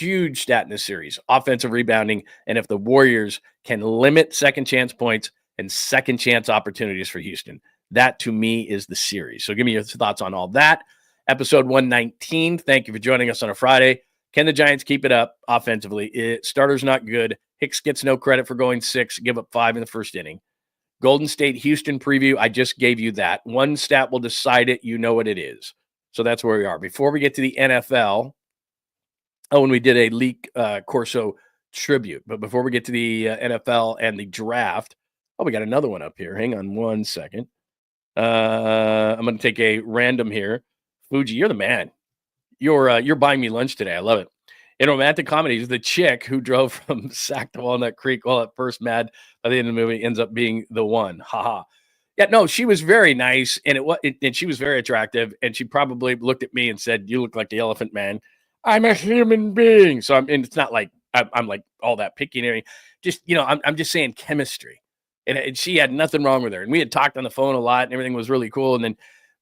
in this series, offensive rebounding. And if the Warriors can limit second chance points and second chance opportunities for Houston, that to me is the series. So give me your thoughts on all that. Episode 119. Thank you for joining us on a Friday. Can the Giants keep it up offensively? Starter's not good. Hicks gets no credit for going 6, give up 5 in the first inning. Golden State Houston preview. I just gave you that. One stat will decide it. You know what it is. So that's where we are. Before we get to the NFL, and we did a leak Corso tribute. But before we get to the NFL and the draft, we got another one up here. Hang on one second. I'm going to take a random here. Fuji, you're the man. You're buying me lunch today. I love it. In romantic comedies, the chick who drove from Sac to Walnut Creek while at first mad by the end of the movie ends up being the one. Haha. Yeah, no, she was very nice, and and she was very attractive, and she probably looked at me and said, "You look like the Elephant Man." I'm a human being, so and it's not like I'm like all that picky and everything. Just I'm just saying chemistry, and she had nothing wrong with her, and we had talked on the phone a lot, and everything was really cool,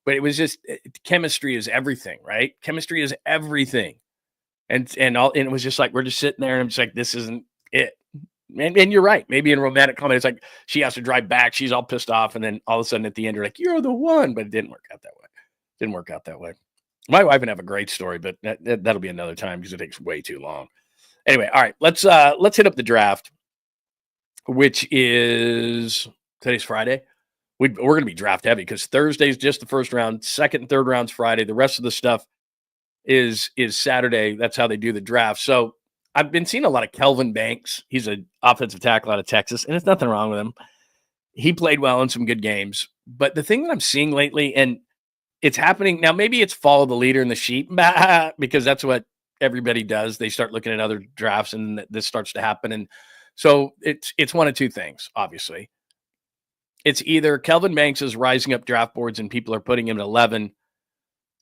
but it was just chemistry is everything, right? Chemistry is everything, and it was just like we're just sitting there, and I'm just like, this isn't it. And you're right. Maybe in romantic comedy, it's like she has to drive back. She's all pissed off. And then all of a sudden at the end, you're like, you're the one. But it didn't work out that way. My wife would have a great story, but that'll be another time because it takes way too long. Anyway, all right, let's hit up the draft, which is today's Friday. We're going to be draft heavy because Thursday's just the first round. Second and third round's Friday. The rest of the stuff is Saturday. That's how they do the draft. So I've been seeing a lot of Kelvin Banks. He's an offensive tackle out of Texas, and there's nothing wrong with him. He played well in some good games. But the thing that I'm seeing lately, and it's happening now, maybe it's follow the leader in the sheep, because that's what everybody does. They start looking at other drafts, and this starts to happen. And so it's one of two things, obviously. It's either Kelvin Banks is rising up draft boards and people are putting him at 11,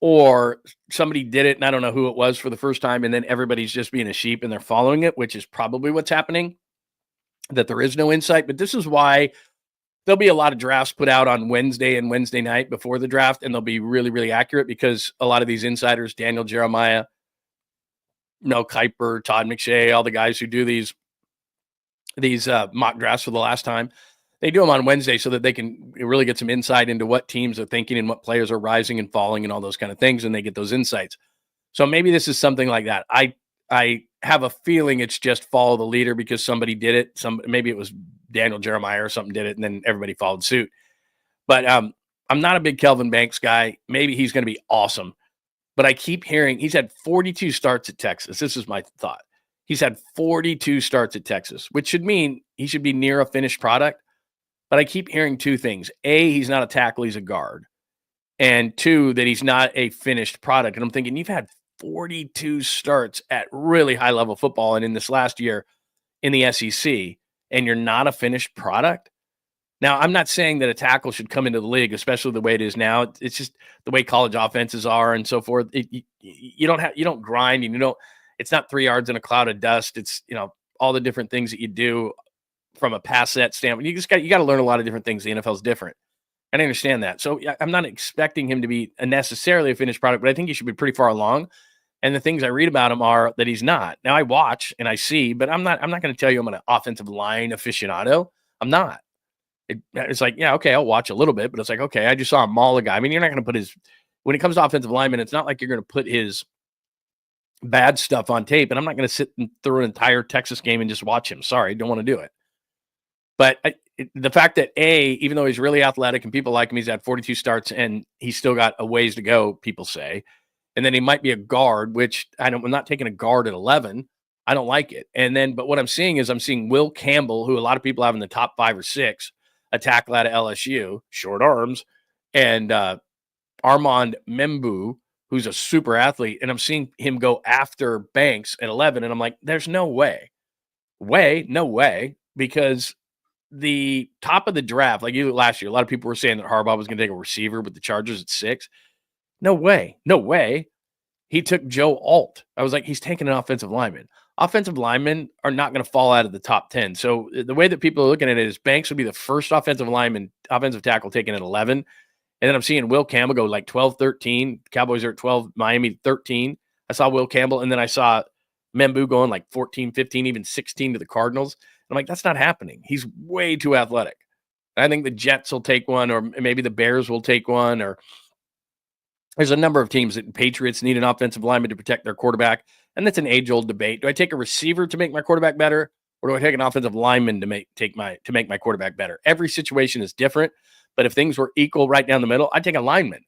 or somebody did it and I don't know who it was for the first time, and then everybody's just being a sheep and they're following it, which is probably what's happening, that there is no insight. But this is why there'll be a lot of drafts put out on Wednesday and Wednesday night before the draft, and they'll be really, really accurate because a lot of these insiders, Daniel Jeremiah, Mel Kiper, Todd McShay, all the guys who do these mock drafts for the last time, they do them on Wednesday so that they can really get some insight into what teams are thinking and what players are rising and falling and all those kind of things, and they get those insights. So maybe this is something like that. I have a feeling it's just follow the leader because somebody did it. Maybe it was Daniel Jeremiah or something did it, and then everybody followed suit. But I'm not a big Kelvin Banks guy. Maybe he's going to be awesome. But I keep hearing he's had 42 starts at Texas. This is my thought. He's had 42 starts at Texas, which should mean he should be near a finished product. But I keep hearing two things. A, he's not a tackle, he's a guard. And two, that he's not a finished product. And I'm thinking, you've had 42 starts at really high-level football and in this last year in the SEC, and you're not a finished product? Now, I'm not saying that a tackle should come into the league, especially the way it is now. It's just the way college offenses are and so forth. You don't grind, and it's not 3 yards in a cloud of dust. It's, all the different things that you do from a pass set standpoint. You got to learn a lot of different things. The NFL is different. And I understand that. So I'm not expecting him to be necessarily a finished product, but I think he should be pretty far along. And the things I read about him are that he's not. Now I watch and I see, but I'm not going to tell you I'm an offensive line aficionado. I'm not. It's like, yeah, okay, I'll watch a little bit, but it's like, okay, I just saw him maul a guy. I mean, you're not going to put when it comes to offensive linemen, it's not like you're going to put his bad stuff on tape, and I'm not going to sit through an entire Texas game and just watch him. Sorry, don't want to do it. But the fact that even though he's really athletic and people like him, he's had 42 starts and he's still got a ways to go, people say, and then he might be a guard, which I'm not taking a guard at 11. I don't like it. But what I'm seeing Will Campbell, who a lot of people have in the top 5 or 6, a tackle out of LSU, short arms, and Armand Membu, who's a super athlete, and I'm seeing him go after Banks at 11, and I'm like, there's no way, because the top of the draft, like last year, a lot of people were saying that Harbaugh was going to take a receiver with the Chargers at 6. No way. He took Joe Alt. I was like, he's taking an offensive lineman. Offensive linemen are not going to fall out of the top 10. So the way that people are looking at it is Banks would be the first offensive tackle taken at 11. And then I'm seeing Will Campbell go like 12, 13. Cowboys are at 12, Miami 13. I saw Will Campbell, and then I saw Membu going like 14, 15, even 16 to the Cardinals. I'm like, that's not happening. He's way too athletic. I think the Jets will take one, or maybe the Bears will take one, or there's a number of teams that Patriots need an offensive lineman to protect their quarterback. And that's an age-old debate. Do I take a receiver to make my quarterback better, or do I take an offensive lineman to make my quarterback better? Every situation is different, but if things were equal right down the middle, I'd take a lineman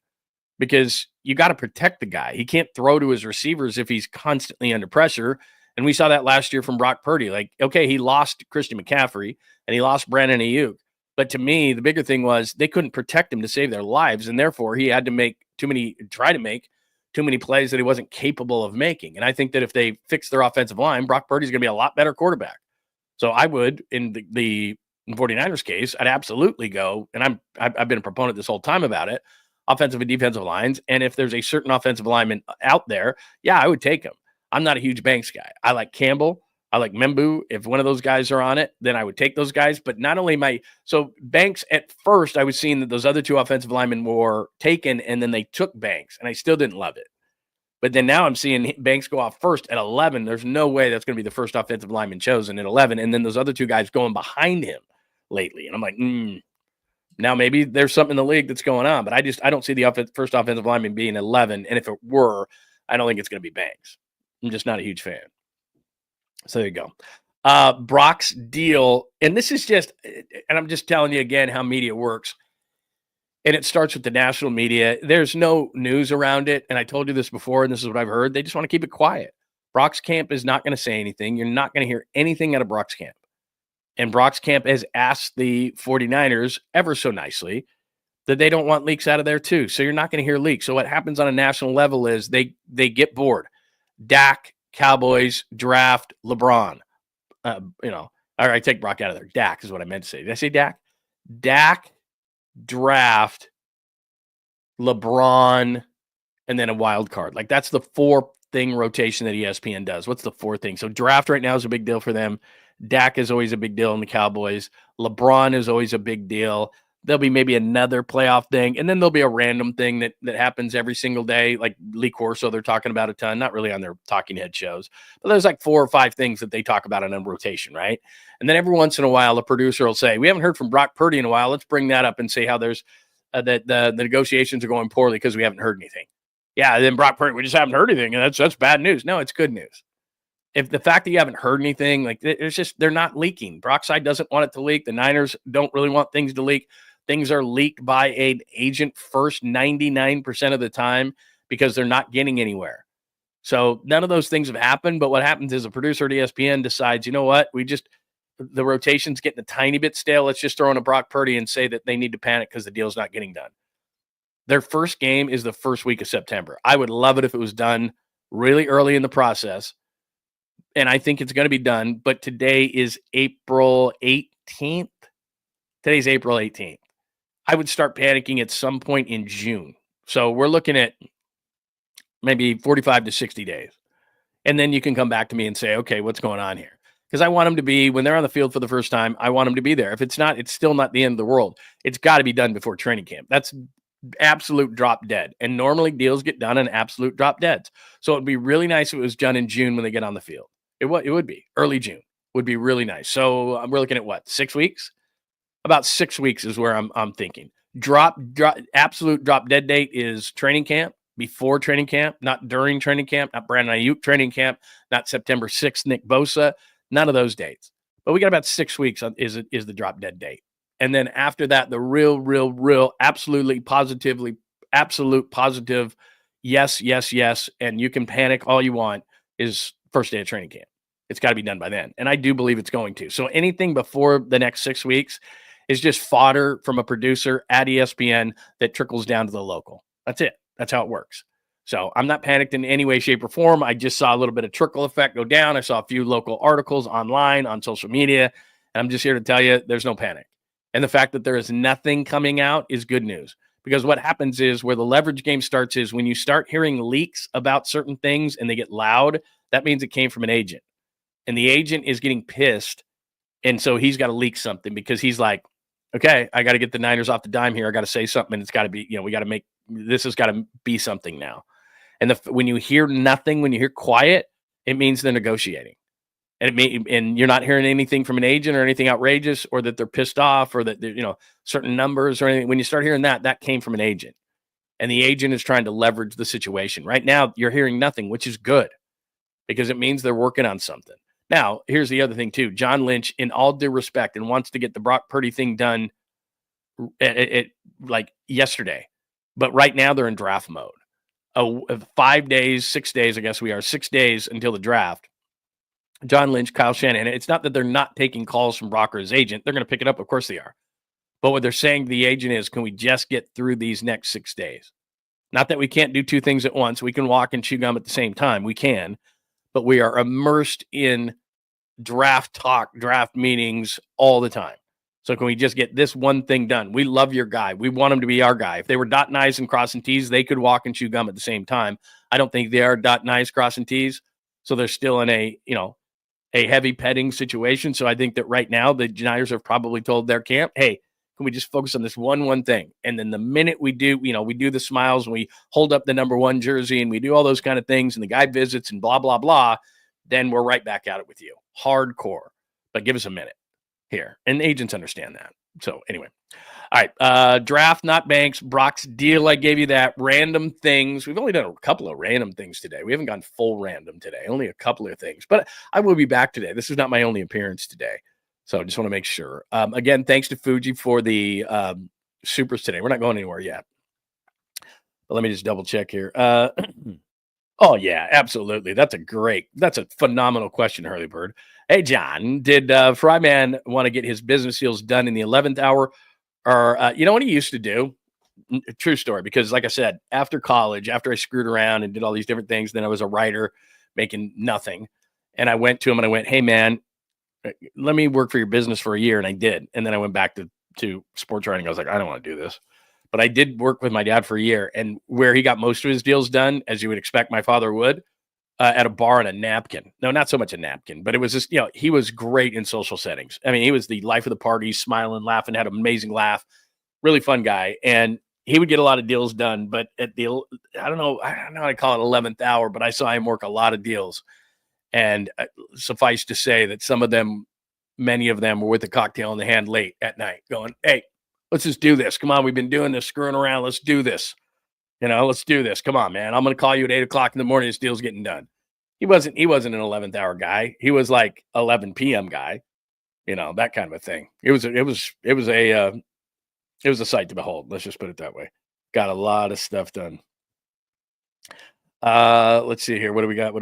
because you got to protect the guy. He can't throw to his receivers if he's constantly under pressure. And we saw that last year from Brock Purdy. Like, okay, he lost Christian McCaffrey and he lost Brandon Ayuk. But to me, the bigger thing was they couldn't protect him to save their lives, and therefore he had to try to make too many plays that he wasn't capable of making. And I think that if they fix their offensive line, Brock Purdy's going to be a lot better quarterback. So I would, in the 49ers case, I'd absolutely go, and I've been a proponent this whole time about it, offensive and defensive lines. And if there's a certain offensive lineman out there, yeah, I would take him. I'm not a huge Banks guy. I like Campbell. I like Membu. If one of those guys are on it, then I would take those guys. But not only so Banks at first, I was seeing that those other 2 offensive linemen were taken, and then they took Banks, and I still didn't love it. But then now I'm seeing Banks go off first at 11. There's no way that's going to be the first offensive lineman chosen at 11. And then those other 2 guys going behind him lately. And I'm like, now maybe there's something in the league that's going on. But I don't see the first offensive lineman being 11. And if it were, I don't think it's going to be Banks. I'm just not a huge fan. So there you go. Brock's deal. And this is just, and I'm just telling you again how media works. And it starts with the national media. There's no news around it. And I told you this before, and this is what I've heard. They just want to keep it quiet. Brock's camp is not going to say anything. You're not going to hear anything out of Brock's camp. And Brock's camp has asked the 49ers ever so nicely that they don't want leaks out of there too. So you're not going to hear leaks. So what happens on a national level is they get bored. Dak, Cowboys, draft, LeBron. All right, take Brock out of there. Dak is what I meant to say. Did I say Dak? Dak, draft, LeBron, and then a wild card. Like that's the 4-thing rotation that ESPN does. What's the 4th thing? So draft right now is a big deal for them. Dak is always a big deal in the Cowboys. LeBron is always a big deal. There'll be maybe another playoff thing, and then there'll be a random thing that happens every single day, like Lee Corso they're talking about a ton, not really on their talking head shows, but there's like 4 or 5 things that they talk about in a rotation, right? And then every once in a while, a producer will say, we haven't heard from Brock Purdy in a while. Let's bring that up and say how there's that the negotiations are going poorly because we haven't heard anything. Yeah, then Brock Purdy, we just haven't heard anything, and that's bad news. No, it's good news. If the fact that you haven't heard anything, like it's just they're not leaking. Brock's side doesn't want it to leak. The Niners don't really want things to leak. Things are leaked by an agent first 99% of the time because they're not getting anywhere. So none of those things have happened. But what happens is a producer at ESPN decides, you know what, the rotation's getting a tiny bit stale. Let's just throw in a Brock Purdy and say that they need to panic because the deal's not getting done. Their first game is the first week of September. I would love it if it was done really early in the process. And I think it's going to be done. But today is April 18th. Today's April 18th. I would start panicking at some point in June. So we're looking at maybe 45 to 60 days. And then you can come back to me and say, okay, what's going on here? Because I want them to be, when they're on the field for the first time, I want them to be there. If it's not, it's still not the end of the world. It's got to be done before training camp. That's absolute drop dead. And normally deals get done in absolute drop deads. So it'd be really nice if it was done in June when they get on the field. It would be. Early June would be really nice. So we're looking at what, 6 weeks? About 6 weeks is where I'm thinking. Absolute drop dead date is training camp, before training camp, not during training camp, not Brandon Ayuk training camp, not September 6th, Nick Bosa, none of those dates. But we got about 6 weeks is the drop dead date. And then after that, the real, absolute positive, yes, and you can panic all you want is first day of training camp. It's got to be done by then. And I do believe it's going to. So anything before the next 6 weeks is just fodder from a producer at ESPN that trickles down to the local. That's it. That's how it works. So I'm not panicked in any way, shape, or form. I just saw a little bit of trickle effect go down. I saw a few local articles online on social media, and I'm just here to tell you there's no panic. And the fact that there is nothing coming out is good news, because what happens is where the leverage game starts is when you start hearing leaks about certain things and they get loud, that means it came from an agent. And the agent is getting pissed, and so he's got to leak something because he's like, okay, I got to get the Niners off the dime here. I got to say something, and it's got to be, we got to make, this has got to be something now. And when you hear nothing, when you hear quiet, it means they're negotiating. And you're not hearing anything from an agent or anything outrageous or that they're pissed off or that they're, certain numbers or anything. When you start hearing that came from an agent. And the agent is trying to leverage the situation. Right now, you're hearing nothing, which is good because it means they're working on something. Now, here's the other thing, too. John Lynch, in all due respect, and wants to get the Brock Purdy thing done like yesterday. But right now, they're in draft mode. 5 days, 6 days, I guess we are, 6 days until the draft. John Lynch, Kyle Shanahan, it's not that they're not taking calls from Brock or his agent. They're going to pick it up. Of course they are. But what they're saying to the agent is, can we just get through these next 6 days? Not that we can't do 2 things at once. We can walk and chew gum at the same time. We can. But we are immersed in draft talk, draft meetings all the time. So can we just get this one thing done? We love your guy. We want him to be our guy. If they were dotting I's and crossing T's, they could walk and chew gum at the same time. I don't think they are dotting I's, crossing T's. So they're still in a heavy petting situation. So I think that right now the Niners have probably told their camp, hey, can we just focus on this one thing? And then the minute we do, we do the smiles and we hold up the number 1 jersey and we do all those kind of things and the guy visits and blah, blah, blah, then we're right back at it with you. Hardcore. But give us a minute here. And agents understand that. So anyway. All right. Draft, not banks. Brock's deal. I gave you that. Random things. We've only done a couple of random things today. We haven't gone full random today. Only a couple of things. But I will be back today. This is not my only appearance today. So I just want to make sure. Again, thanks to Fuji for the supers today. We're not going anywhere yet. But let me just double check here. Oh, yeah, absolutely. That's a phenomenal question, Hurley Bird. Hey, John, did Fryman want to get his business deals done in the 11th hour? Or, you know what he used to do? True story, because like I said, after college, after I screwed around and did all these different things, then I was a writer making nothing. And I went to him and I went, hey, man, let me work for your business for a year. And I did. And then I went back to sports writing. I was like, I don't want to do this. but I did work with my dad for a year, and where he got most of his deals done, as you would expect my father would, at a bar on a napkin. No, not so much a napkin, but it was just, he was great in social settings. I mean, he was the life of the party, smiling, laughing, had an amazing laugh, really fun guy. And he would get a lot of deals done, but at the, I don't know how to call it 11th hour, but I saw him work a lot of deals. And suffice to say that many of them were with a cocktail in the hand late at night going, hey, let's just do this. Come on. We've been doing this, screwing around. Let's do this. Let's do this. Come on, man. I'm going to call you at 8:00 in the morning. This deal's getting done. He wasn't an 11th hour guy. He was like 11 PM guy, that kind of a thing. It was a sight to behold. Let's just put it that way. Got a lot of stuff done. Let's see here. What do we got?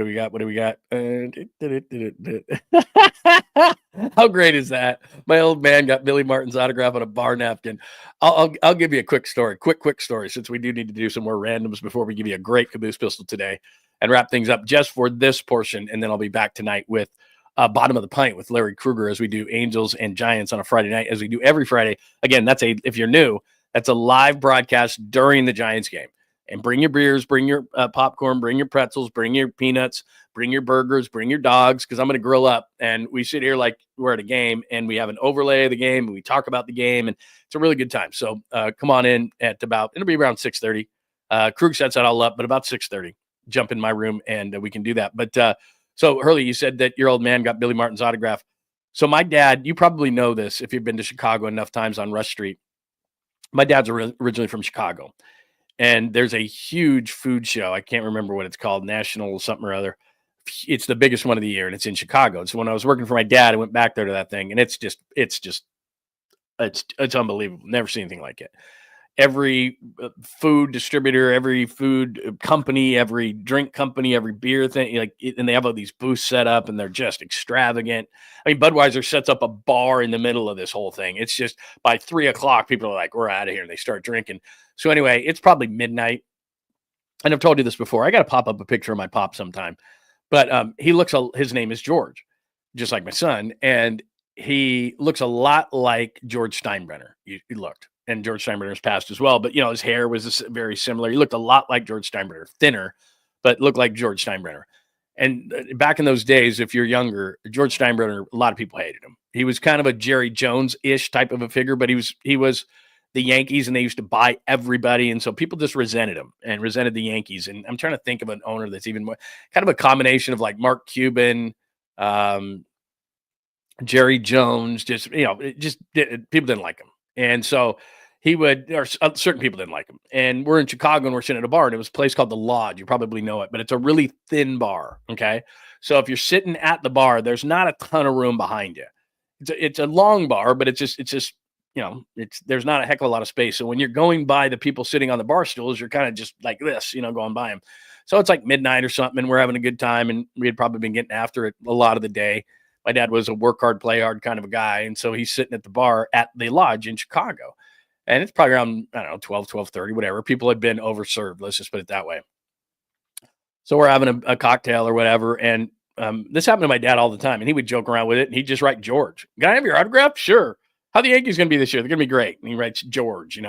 How great is that? My old man got Billy Martin's autograph on a bar napkin. I'll give you a quick story, quick story, since we do need to do some more randoms before we give you a great Caboose pistol today and wrap things up just for this portion. And then I'll be back tonight with Bottom of the Pint with Larry Krueger, as we do Angels and Giants on a Friday night, as we do every Friday. Again, if you're new, that's a live broadcast during the Giants game. And bring your beers, bring your popcorn, bring your pretzels, bring your peanuts, bring your burgers, bring your dogs, because I'm going to grill up. And we sit here like we're at a game, and we have an overlay of the game, and we talk about the game, and it's a really good time. So come on in at it'll be around 6:30. Krug sets that all up, but about 6:30, jump in my room, and we can do that. But so, Hurley, you said that your old man got Billy Martin's autograph. So my dad, you probably know this if you've been to Chicago enough times on Rush Street. My dad's originally from Chicago. And there's a huge food show. I can't remember what it's called, National something or other. It's the biggest one of the year, and it's in Chicago. So when I was working for my dad, I went back there to that thing, and it's unbelievable. Never seen anything like it. Every food distributor, every food company, every drink company, every beer thing, and they have all these booths set up, and they're just extravagant. I mean, Budweiser sets up a bar in the middle of this whole thing. It's just by 3:00, people are like, we're out of here, and they start drinking. So anyway, it's probably midnight. And I've told you this before. I got to pop up a picture of my pop sometime. But his name is George, just like my son. And he looks a lot like George Steinbrenner. He looked. And George Steinbrenner's passed as well. But, his hair was very similar. He looked a lot like George Steinbrenner, thinner, but looked like George Steinbrenner. And back in those days, if you're younger, George Steinbrenner, a lot of people hated him. He was kind of a Jerry Jones-ish type of a figure, but he was the Yankees, and they used to buy everybody. And so people just resented him and resented the Yankees. And I'm trying to think of an owner that's even more kind of a combination of like Mark Cuban, Jerry Jones, people didn't like him. And so certain people didn't like him. And we're in Chicago, and we're sitting at a bar, and it was a place called The Lodge. You probably know it, but it's a really thin bar. Okay. So if you're sitting at the bar, there's not a ton of room behind you. It's a long bar, but it's just, there's not a heck of a lot of space. So when you're going by the people sitting on the bar stools, you're kind of just like this, going by them. So it's like midnight or something, and we're having a good time, and we had probably been getting after it a lot of the day. My dad was a work hard, play hard kind of a guy. And so he's sitting at the bar at the Lodge in Chicago. And it's probably around, 12:30, whatever. People had been overserved. Let's just put it that way. So we're having a cocktail or whatever. And this happened to my dad all the time. And he would joke around with it. And he'd just write George. Can I have your autograph? Sure. How the Yankees going to be this year? They're going to be great. And he writes George,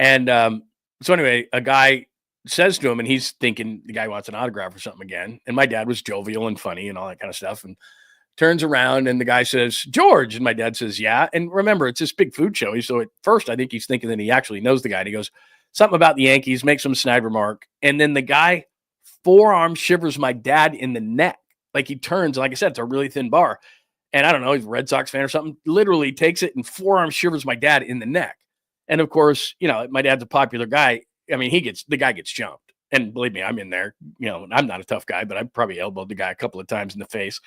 And so anyway, a guy says to him, and he's thinking the guy wants an autograph or something again. And my dad was jovial and funny and all that kind of stuff. And turns around, and the guy says, George. And my dad says, yeah. And remember, it's this big food show. So at first, I think he's thinking that he actually knows the guy. And he goes, something about the Yankees, makes some snide remark. And then the guy forearm shivers my dad in the neck. Like he turns, like I said, it's a really thin bar. And I don't know, he's a Red Sox fan or something, literally takes it and forearm shivers my dad in the neck. And of course, my dad's a popular guy. I mean, the guy gets jumped. And believe me, I'm in there. I'm not a tough guy, but I probably elbowed the guy a couple of times in the face.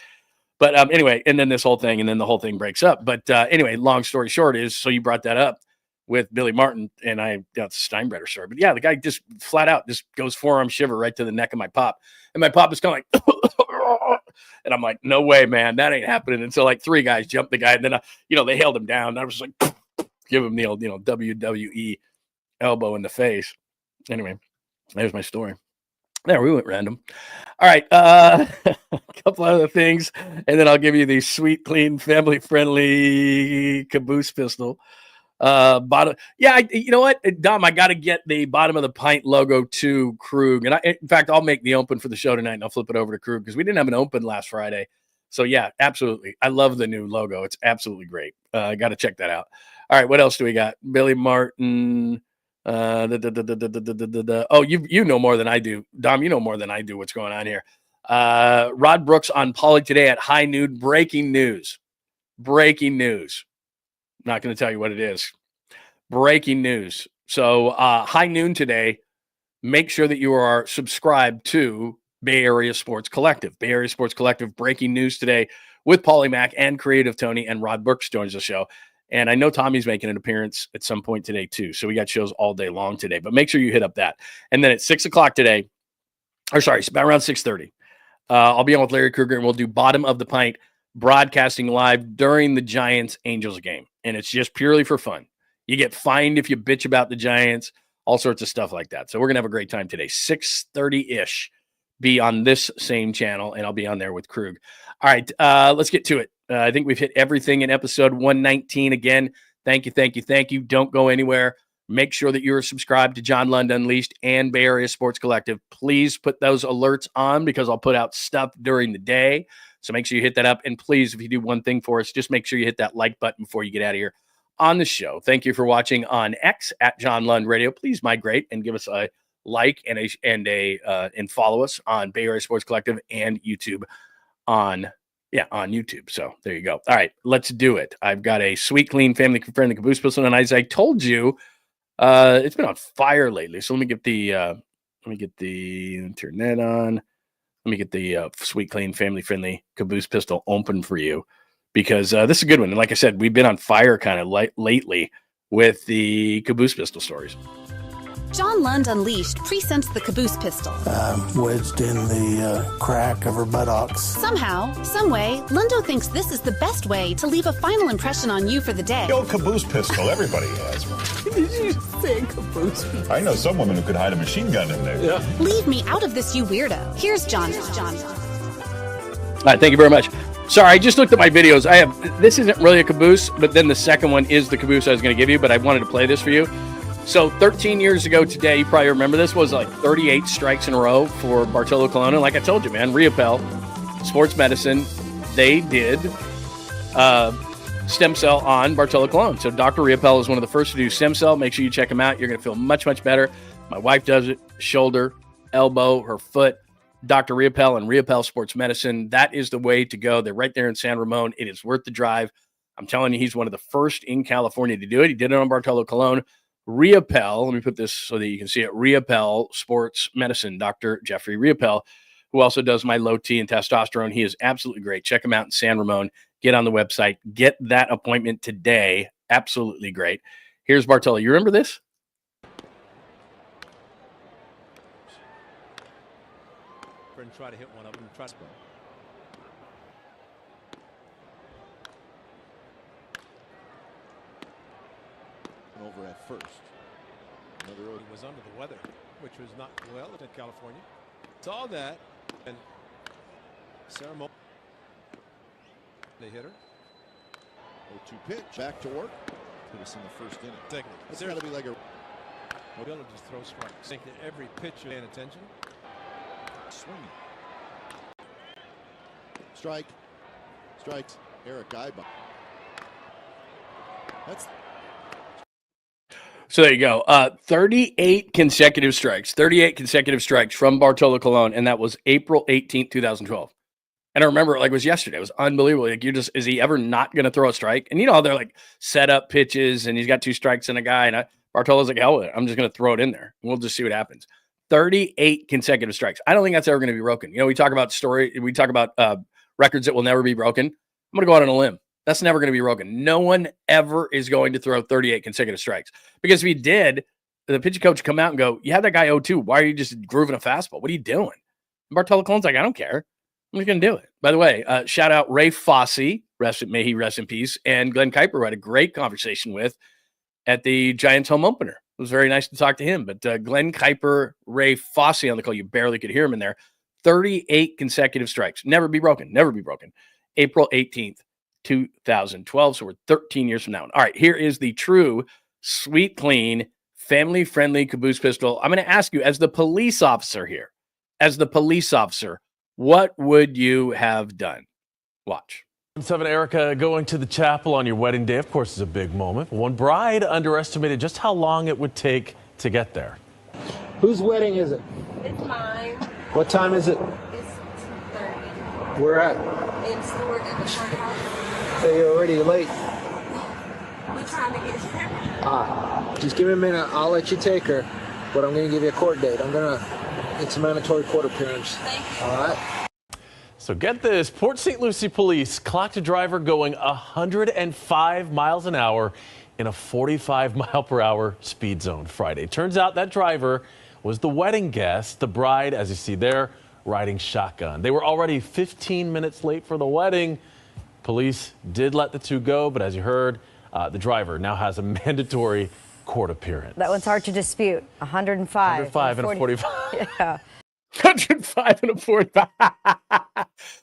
But anyway, and then the whole thing breaks up. But anyway, long story short is, so you brought that up with Billy Martin, and that's a Steinbrenner story. But yeah, the guy just flat out just goes forearm shiver right to the neck of my pop. And my pop is kind of like, and I'm like, no way, man, that ain't happening. And so like three guys jumped the guy, and then, they held him down. And I was just like, give him the old, WWE elbow in the face. Anyway, there's my story. There, we went random. All right, a couple other things, and then I'll give you the sweet, clean, family-friendly Caboose pistol. Bottom. Yeah, you know what, Dom? I got to get the bottom of the pint logo to Krug, and in fact, I'll make the open for the show tonight, and I'll flip it over to Krug because we didn't have an open last Friday. So yeah, absolutely, I love the new logo. It's absolutely great. I got to check that out. All right, what else do we got? Billy Martin. Oh, you know more than I do, Dom. You know more than I do. What's going on here? Rod Brooks on Pauly today at high noon. Breaking news. Breaking news. Not going to tell you what it is. Breaking news. So high noon today, make sure that you are subscribed to Bay Area Sports Collective. Bay Area Sports Collective breaking news today with Pauly Mack and Creative Tony, and Rod Brooks joins the show. And I know Tommy's making an appearance at some point today too. So we got shows all day long today, but make sure you hit up that. And then at 6 o'clock today, or sorry, it's about around 6:30, I'll be on with Larry Krueger, and we'll do Bottom of the Pint broadcasting live during the Giants-Angels game. And it's just purely for fun. You get fined if you bitch about the Giants, all sorts of stuff like that. So we're going to have a great time today. 6:30-ish, be on this same channel, and I'll be on there with Krug. All right, let's get to it. I think we've hit everything in episode 119. Again, thank you. Don't go anywhere. Make sure that you are subscribed to John Lund Unleashed and Bay Area Sports Collective. Please put those alerts on because I'll put out stuff during the day. So make sure you hit that up. And please, if you do one thing for us, just make sure you hit that like button before you get out of here on the show. Thank you for watching on X at John Lund Radio. Please migrate and give us a like and follow us on Bay Area Sports Collective and YouTube on YouTube. So there you go. All right, let's do it. I've got a sweet, clean, family-friendly Caboose pistol, and as I told you, it's been on fire lately. So let me get the internet on. Let me get the sweet, clean, family-friendly Caboose pistol open for you because this is a good one. And like I said, we've been on fire kind of lately with the Caboose pistol stories. John Lund Unleashed presents the Caboose pistol. Wedged in the crack of her buttocks. Somehow, someway, Lundo thinks this is the best way to leave a final impression on you for the day. The old Caboose pistol, everybody has one. Did you say Caboose? I know some women who could hide a machine gun in there. Yeah. Leave me out of this, you weirdo. Here's John. All right, thank you very much. Sorry, I just looked at my videos. This isn't really a Caboose, but then the second one is the Caboose I was going to give you, but I wanted to play this for you. So 13 years ago today, you probably remember this, was like 38 strikes in a row for Bartolo Colon. And like I told you, man, 𝐸𝐴𝐵𝐿 Sports Medicine, they did stem cell on Bartolo Colon. So Dr. 𝐸𝐴𝐵𝐿 is one of the first to do stem cell. Make sure you check him out. You're going to feel much, much better. My wife does it. Shoulder, elbow, her foot. Dr. 𝐸𝐴𝐵𝐿 and 𝐸𝐴𝐵𝐿 Sports Medicine. That is the way to go. They're right there in San Ramon. It is worth the drive. I'm telling you, he's one of the first in California to do it. He did it on Bartolo Colon. 𝐸𝐴𝐵𝐿, let me put this so that you can see it. 𝐸𝐴𝐵𝐿 Sports Medicine, Dr. Jeffrey 𝐸𝐴𝐵𝐿, who also does my low T and testosterone. He is absolutely great. Check him out in San Ramon. Get on the website. Get that appointment today. Absolutely great. Here's Bartolo. You remember this? Try to hit one of them. Trust me. Over at first. Another road was under the weather, which was not well in California. Saw that and ceremony. They hit her. 0-2 pitch. Back to work. Put us in the first inning. It's got to be like a. Mobility just throw strikes. I think that every pitch you're paying attention. Swinging. Strike. Strikes. 𝐸𝐴𝐵𝐿. That's. So there you go. 38 consecutive strikes. 38 consecutive strikes from Bartolo Colon, and that was April 18th, 2012. And I remember it like it was yesterday. It was unbelievable. Like, is he ever not going to throw a strike? And you know, they're like set up pitches, and he's got 2 strikes and a guy. And Bartolo's like, hell with it. I'm just going to throw it in there, and we'll just see what happens. 38 consecutive strikes. I don't think that's ever going to be broken. You know, we talk about records that will never be broken. I'm going to go out on a limb. That's never going to be broken. No one ever is going to throw 38 consecutive strikes. Because if he did, the pitching coach would come out and go, you had that guy 0-2. Why are you just grooving a fastball? What are you doing? And Bartolo Colon's like, I don't care. I'm just going to do it. By the way, shout out Ray Fosse, may he rest in peace, and Glenn Kuiper, who I had a great conversation with at the Giants home opener. It was very nice to talk to him. But Glenn Kuiper, Ray Fosse on the call, you barely could hear him in there. 38 consecutive strikes. Never be broken. Never be broken. April 18th, 2012. So we're 13 years from now. All right, here is the true, sweet, clean, family-friendly Caboose pistol. I'm going to ask you, as the police officer here, what would you have done? Watch. 7 Erica, going to the chapel on your wedding day, of course, is a big moment. One bride underestimated just how long it would take to get there. Whose wedding is it? It's mine. What time is it? It's 2:30. Where at? It's Lord at the courthouse. So you're already late. We're trying to get there. Just give me a minute. I'll let you take her, but I'm going to give you a court date. It's a mandatory court appearance. Thank you. All right? So get this, Port St. Lucie police clocked a driver going 105 miles an hour in a 45 mile per hour speed zone Friday. Turns out that driver was the wedding guest, the bride, as you see there, riding shotgun. They were already 15 minutes late for the wedding. Police did let the two go, but as you heard, the driver now has a mandatory court appearance. That one's hard to dispute. 105. 105 and a 45. Yeah. 105 and a 45.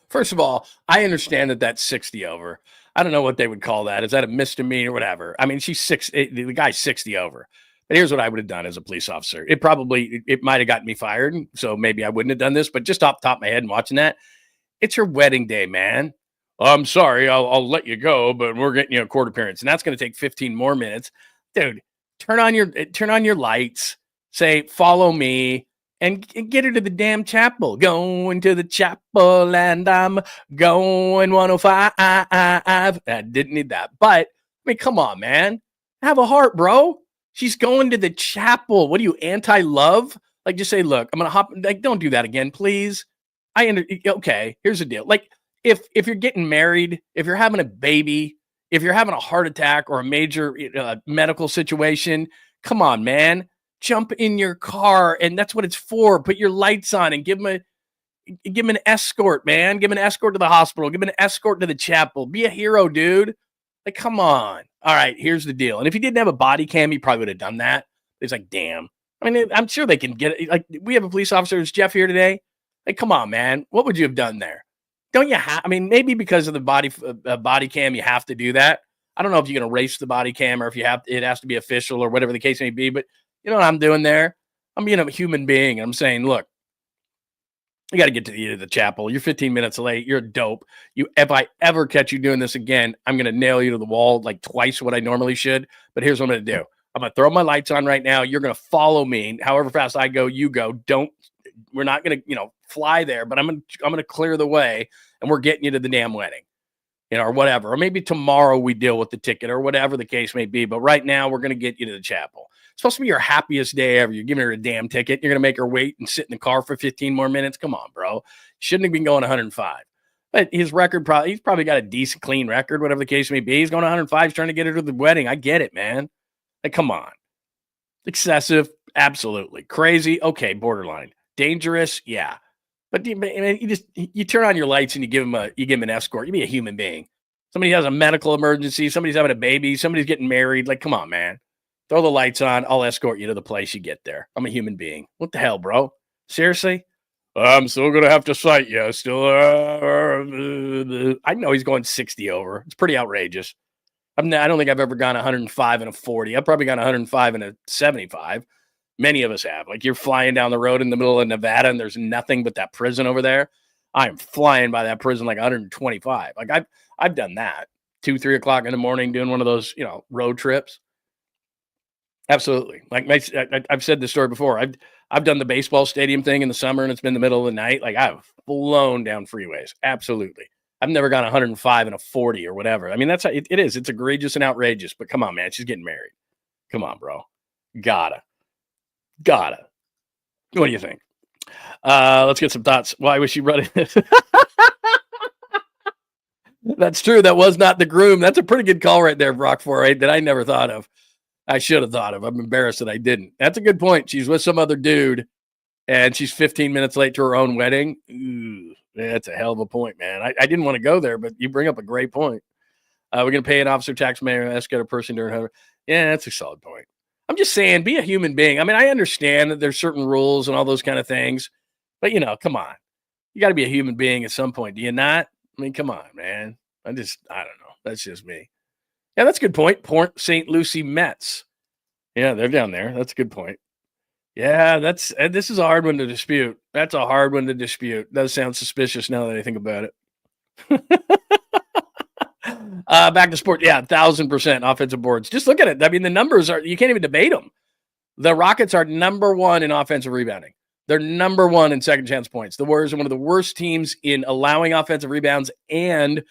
First of all, I understand that that's 60 over. I don't know what they would call that. Is that a misdemeanor or whatever? I mean, the guy's 60 over. But here's what I would have done as a police officer. It might have gotten me fired, so maybe I wouldn't have done this, but just off the top of my head and watching that, it's your wedding day, man. I'm sorry, I'll let you go, but we're getting you a court appearance. And that's going to take 15 more minutes. Dude, turn on your lights, say, follow me, and get her to the damn chapel. Going to the chapel, and I'm going 105. I didn't need that. But, I mean, come on, man. Have a heart, bro. She's going to the chapel. What are you, anti-love? Like, just say, look, I'm going to hop. Like, don't do that again, please. Okay, here's the deal. Like, if you're getting married, if you're having a baby, if you're having a heart attack or a major medical situation, come on, man. Jump in your car, and that's what it's for. Put your lights on and give him an escort, man. Give him an escort to the hospital. Give him an escort to the chapel. Be a hero, dude. Like, come on. All right, here's the deal. And if he didn't have a body cam, he probably would have done that. He's like, damn. I mean, I'm sure they can get it. Like, we have a police officer. Is Jeff here today? Like, come on, man. What would you have done there? Don't you have? I mean, maybe because of the body cam, you have to do that. I don't know if you can erase the body cam or if it has to be official or whatever the case may be. But you know what I'm doing there? I'm being a human being. I'm saying, look, you got to get to the chapel. You're 15 minutes late. You're a dope. If I ever catch you doing this again, I'm going to nail you to the wall like twice what I normally should. But here's what I'm going to do. I'm going to throw my lights on right now. You're going to follow me. However fast I go, you go. We're not going to, fly there, but I'm going to clear the way, and we're getting you to the damn wedding, or whatever. Or maybe tomorrow we deal with the ticket or whatever the case may be. But right now we're going to get you to the chapel. It's supposed to be your happiest day ever. You're giving her a damn ticket. You're going to make her wait and sit in the car for 15 more minutes. Come on, bro. Shouldn't have been going 105. But his record, he's probably got a decent, clean record, whatever the case may be. He's going 105. He's trying to get her to the wedding. I get it, man. Like, come on. Excessive. Absolutely. Crazy. Okay. Borderline. Dangerous. Yeah. But you turn on your lights and you give him an escort. You be a human being. Somebody has a medical emergency. Somebody's having a baby. Somebody's getting married. Like, come on, man. Throw the lights on. I'll escort you to the place you get there. I'm a human being. What the hell, bro? Seriously? I'm still going to have to cite you. Still, I know he's going 60 over. It's pretty outrageous. I don't think I've ever gone 105 and a 40. I've probably gone 105 and a 75. Many of us have. Like, you're flying down the road in the middle of Nevada and there's nothing but that prison over there. I'm flying by that prison like 125. Like, I've done that 2-3 o'clock in the morning doing one of those, road trips. Absolutely. Like, I've said this story before. I've done the baseball stadium thing in the summer and it's been the middle of the night. Like, I've flown down freeways. Absolutely. I've never gone 105 and a 40 or whatever. I mean, that's how it is. It's egregious and outrageous, but come on, man. She's getting married. Come on, bro. Gotta. What do you think? Let's get some thoughts. Why was she running? That's true. That was not the groom. That's a pretty good call right there, Brock 48, that I never thought of. I should have thought of. I'm embarrassed that I didn't. That's a good point. She's with some other dude, and she's 15 minutes late to her own wedding. Ooh, that's a hell of a point, man. I didn't want to go there, but you bring up a great point. We're going to pay an officer, tax mayor, escort a person during her. Yeah, that's a solid point. I'm just saying, be a human being. I mean, I understand that there's certain rules and all those kind of things, but, come on. You got to be a human being at some point. Do you not? I mean, come on, man. I don't know. That's just me. Yeah, that's a good point. Port St. Lucie Mets. Yeah, they're down there. That's a good point. Yeah, this is a hard one to dispute. That's a hard one to dispute. Does sound suspicious now that I think about it. Back to sport. Yeah, 1,000% offensive boards. Just look at it. I mean, the numbers are, you can't even debate them. The Rockets are number one in offensive rebounding. They're number one in second chance points. The Warriors are one of the worst teams in allowing offensive rebounds and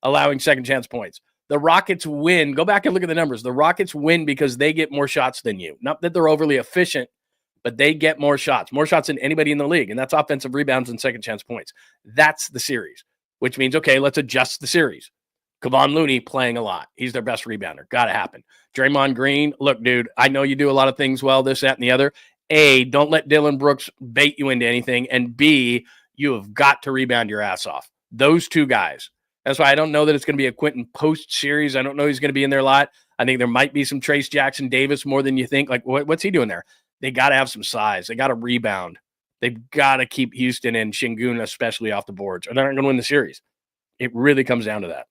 allowing second chance points. The Rockets win. Go back and look at the numbers. The Rockets win because they get more shots than you. Not that they're overly efficient, but they get more shots than anybody in the league. And that's offensive rebounds and second chance points. That's the series, which means, okay, let's adjust the series. Kevon Looney playing a lot. He's their best rebounder. Got to happen. Draymond Green, look, dude, I know you do a lot of things well, this, that, and the other. A, don't let Dylan Brooks bait you into anything. And B, you have got to rebound your ass off. Those two guys. That's why I don't know that it's going to be a Quentin Post series. I don't know he's going to be in there a lot. I think there might be some Trace Jackson Davis more than you think. Like, what's he doing there? They got to have some size. They got to rebound. They've got to keep Houston and Şengün especially off the boards, or they're not going to win the series. It really comes down to that.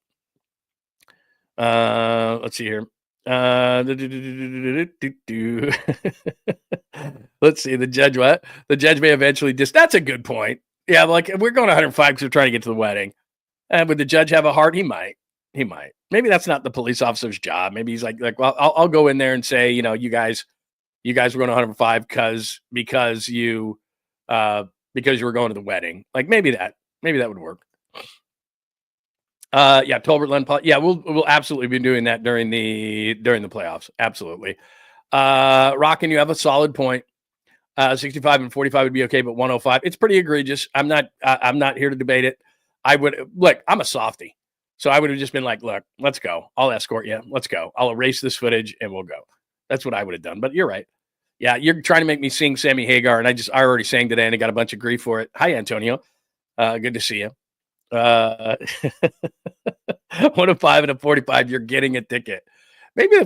Let's see here. Let's see. The judge, what? The judge may eventually that's a good point. Yeah, like we're going 105 because we're trying to get to the wedding. Would the judge have a heart? He might. Maybe that's not the police officer's job. Maybe he's like, well, I'll go in there and say, you know, you guys were going 105 because you were going to the wedding. Like maybe that would work. Yeah, Tolbert Lund. Yeah, we'll absolutely be doing that during the playoffs. Absolutely. Rockin', you have a solid point. 65 and 45 would be okay, but 105, it's pretty egregious. I'm not here to debate it. I'm a softie. So I would have just been like, look, let's go. I'll escort you. Let's go. I'll erase this footage and we'll go. That's what I would have done. But you're right. Yeah, you're trying to make me sing Sammy Hagar, and I already sang today and I got a bunch of grief for it. Hi, Antonio. Good to see you. 105 and a 45, you're getting a ticket. Maybe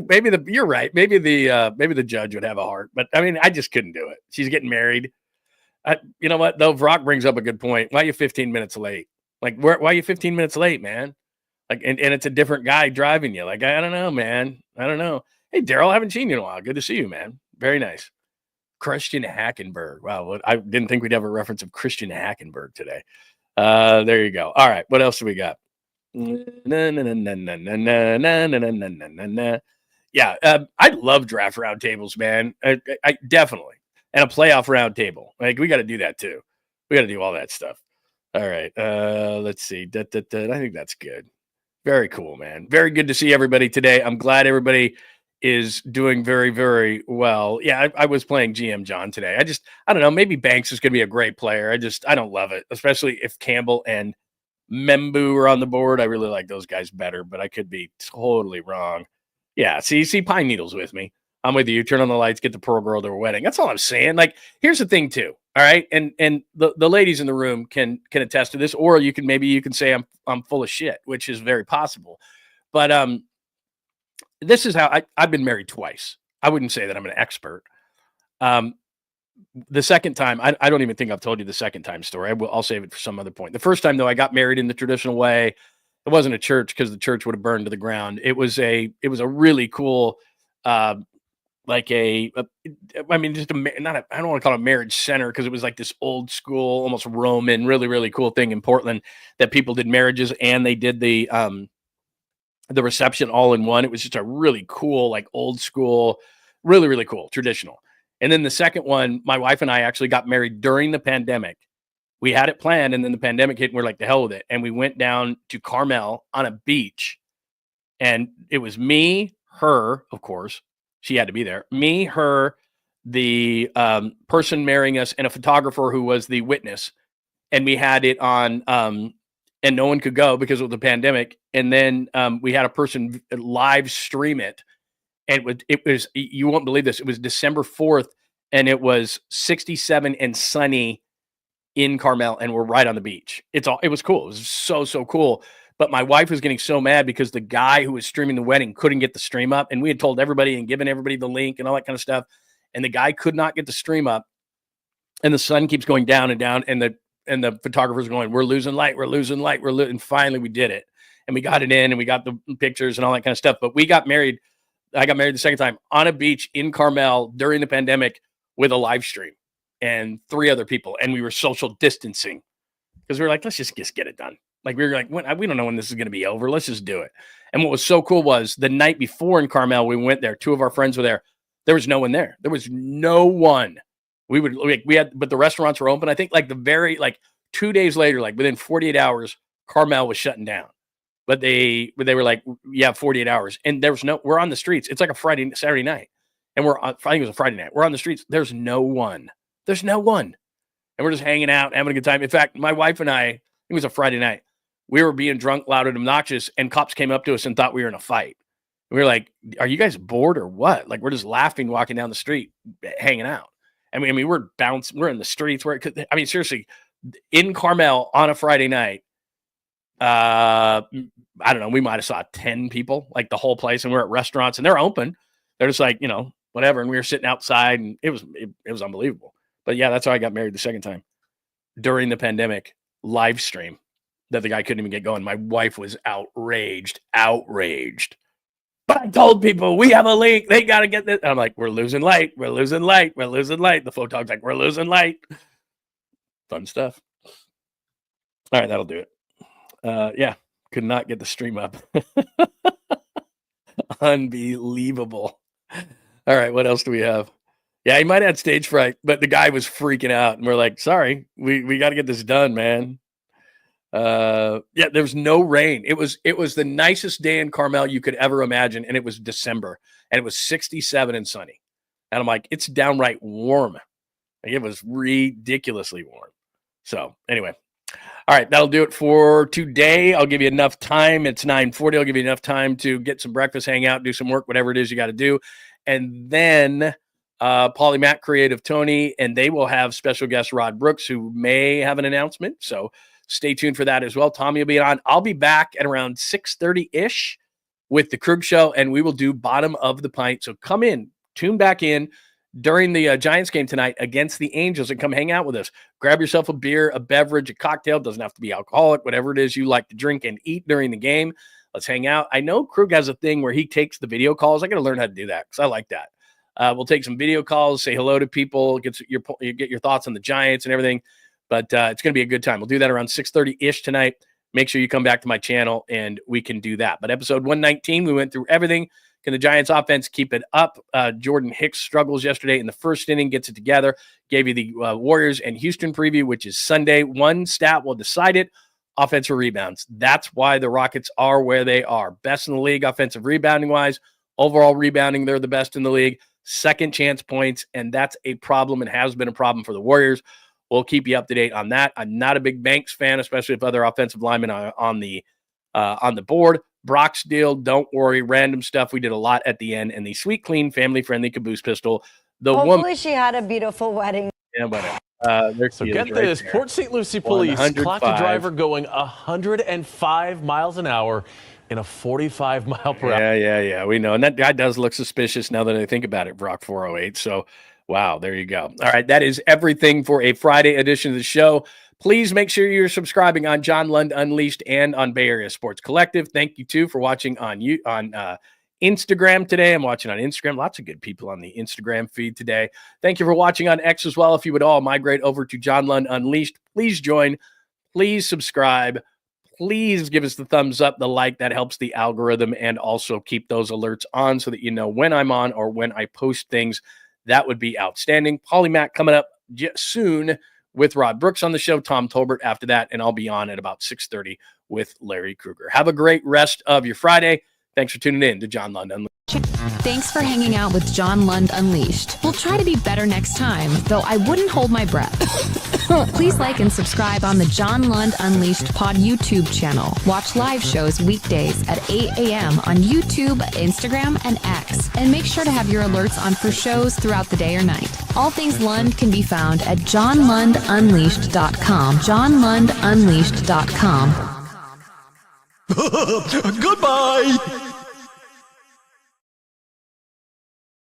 you're right. Maybe the judge would have a heart, but I mean, I just couldn't do it. She's getting married. You know what though? Brock brings up a good point. Why are you 15 minutes late? Like, why are you 15 minutes late, man? Like, and it's a different guy driving you. Like, I don't know, man. I don't know. Hey, Daryl, haven't seen you in a while. Good to see you, man. Very nice. Christian Hackenberg. Wow, I didn't think we'd have a reference of Christian Hackenberg today. There you go. All right, what else do we got? Yeah, I love draft roundtables, man. I definitely, and a playoff roundtable. Like, we got to do that too. We got to do all that stuff. All right, let's see. I think that's good. Very cool, man. Very good to see everybody today. I'm glad everybody is doing very, very well. Yeah, I was playing GM John today. I don't know. Maybe Banks is going to be a great player. I don't love it, especially if Campbell and Membu are on the board. I really like those guys better, but I could be totally wrong. Yeah, see Pine Needle's with me. I'm with you. Turn on the lights, get the pearl girl to her wedding. That's all I'm saying. Like, here's the thing too. All right, and the ladies in the room can attest to this, or you can say I'm full of shit, which is very possible. But this is how I've been married twice. I wouldn't say that I'm an expert. The second time, I don't even think I've told you the second time story. I'll save it for some other point. The first time, though, I got married in the traditional way. It wasn't a church because the church would have burned to the ground. It was a really cool, I don't want to call it a marriage center because it was like this old school, almost Roman, really, really cool thing in Portland that people did marriages and they did the reception all in one. It was just a really cool, like old school, really, really cool, traditional. And then the second one, my wife and I actually got married during the pandemic. We had it planned, and then the pandemic hit, and we're like, the hell with it. And we went down to Carmel on a beach, and it was me, her, of course. She had to be there. Me, her, the person marrying us, and a photographer who was the witness. And we had it on, and no one could go because of the pandemic. And then we had a person live stream it. And it was, you won't believe this, it was December 4th, and it was 67 and sunny in Carmel, and we're right on the beach. It was cool. It was so cool. But my wife was getting so mad because the guy who was streaming the wedding couldn't get the stream up, and we had told everybody and given everybody the link and all that kind of stuff, and the guy could not get the stream up, and the sun keeps going down and down, and the photographer's going, we're losing light, and finally we did it. and we got it in and we got the pictures and all that kind of stuff. But we got married. I got married the second time on a beach in Carmel during the pandemic with a live stream and 3 other people. And we were social distancing because we were like, let's just get it done. Like, we were like, we don't know when this is going to be over. Let's just do it. And what was so cool was the night before in Carmel, we went there. 2 of our friends were there. There was no one there. There was no one. But the restaurants were open. I think like 2 days later, like within 48 hours, Carmel was shutting down. But they were like, yeah, 48 hours. And we're on the streets. It's like a Saturday night. And I think it was a Friday night. We're on the streets. There's no one. There's no one. And we're just hanging out, having a good time. In fact, my wife and I, it was a Friday night. We were being drunk, loud, and obnoxious, and cops came up to us and thought we were in a fight. We were like, are you guys bored or what? Like, we're just laughing, walking down the street, hanging out. I mean, we're bouncing. We're in the streets. Seriously, in Carmel on a Friday night, I don't know, we might have saw 10 people, like the whole place, and we're at restaurants, and they're open. They're just like, whatever, and we were sitting outside, and it was unbelievable. But yeah, that's how I got married the second time. During the pandemic, live stream that the guy couldn't even get going. My wife was outraged. But I told people, we have a leak. They got to get this. And I'm like, we're losing light. The photog's like, we're losing light. Fun stuff. All right, that'll do it. Yeah, could not get the stream up. Unbelievable. All right, what else do we have? Yeah, he might have had stage fright, but the guy was freaking out. And we're like, sorry, we got to get this done, man. Yeah, there was no rain. It was the nicest day in Carmel you could ever imagine, and it was December, and it was 67 and sunny. And I'm like, it's downright warm. Like, it was ridiculously warm. So anyway, all right, that'll do it for today. I'll give you enough time. It's 9:40. I'll give you enough time to get some breakfast, hang out, do some work, whatever it is you got to do. And then Polymath Creative Tony, and they will have special guest Rod Brooks, who may have an announcement. So stay tuned for that as well. Tommy will be on. I'll be back at around 6:30-ish with the �𝐿𝐵 Show, and we will do bottom of the pint. So come in, tune back in during the Giants game tonight against the Angels, and come hang out with us. Grab yourself a beer, a beverage, a cocktail. Doesn't have to be alcoholic, whatever it is you like to drink and eat during the game. Let's hang out. I know Krug has a thing where he takes the video calls. I got to learn how to do that because I like that. We'll take some video calls, say hello to people, get your thoughts on the Giants and everything. But it's going to be a good time. We'll do that around 6:30-ish tonight. Make sure you come back to my channel, and we can do that. But episode 119, we went through everything. Can the Giants offense keep it up? Jordan Hicks struggles yesterday in the first inning, gets it together. Gave you the Warriors and Houston preview, which is Sunday. One stat will decide it. Offensive rebounds. That's why the Rockets are where they are. Best in the league offensive rebounding-wise. Overall rebounding, they're the best in the league. Second chance points, and that's a problem and has been a problem for the Warriors. We'll keep you up to date on that. I'm not a big Banks fan, especially if other offensive linemen are on the board. Brock's deal, don't worry. Random stuff. We did a lot at the end. And the sweet, clean, family-friendly Caboose pistol. Hopefully she had a beautiful wedding. Yeah, but so get this. There. Port St. Lucie police clocked a driver going 105 miles an hour in a 45 mile per hour. Yeah. We know. And that guy does look suspicious now that I think about it, Brock 408. So, wow, there you go. All right, that is everything for a Friday edition of the show. Please make sure you're subscribing on John Lund Unleashed and on Bay Area Sports Collective. Thank you, too, for watching on Instagram today. I'm watching on Instagram. Lots of good people on the Instagram feed today. Thank you for watching on X as well. If you would all migrate over to John Lund Unleashed, please join. Please subscribe. Please give us the thumbs up, the like. That helps the algorithm, and also keep those alerts on so that you know when I'm on or when I post things. That would be outstanding. Polymath coming up soon with Rod Brooks on the show, Tom Tolbert after that, and I'll be on at about 6:30 with Larry Krueger. Have a great rest of your Friday. Thanks for tuning in to John Lund Unleashed. Thanks for hanging out with John Lund Unleashed. We'll try to be better next time, though I wouldn't hold my breath. Please like and subscribe on the John Lund Unleashed Pod YouTube channel. Watch live shows weekdays at 8 a.m. on YouTube, Instagram, and X. And make sure to have your alerts on for shows throughout the day or night. All things Lund can be found at johnlundunleashed.com. johnlundunleashed.com. Goodbye!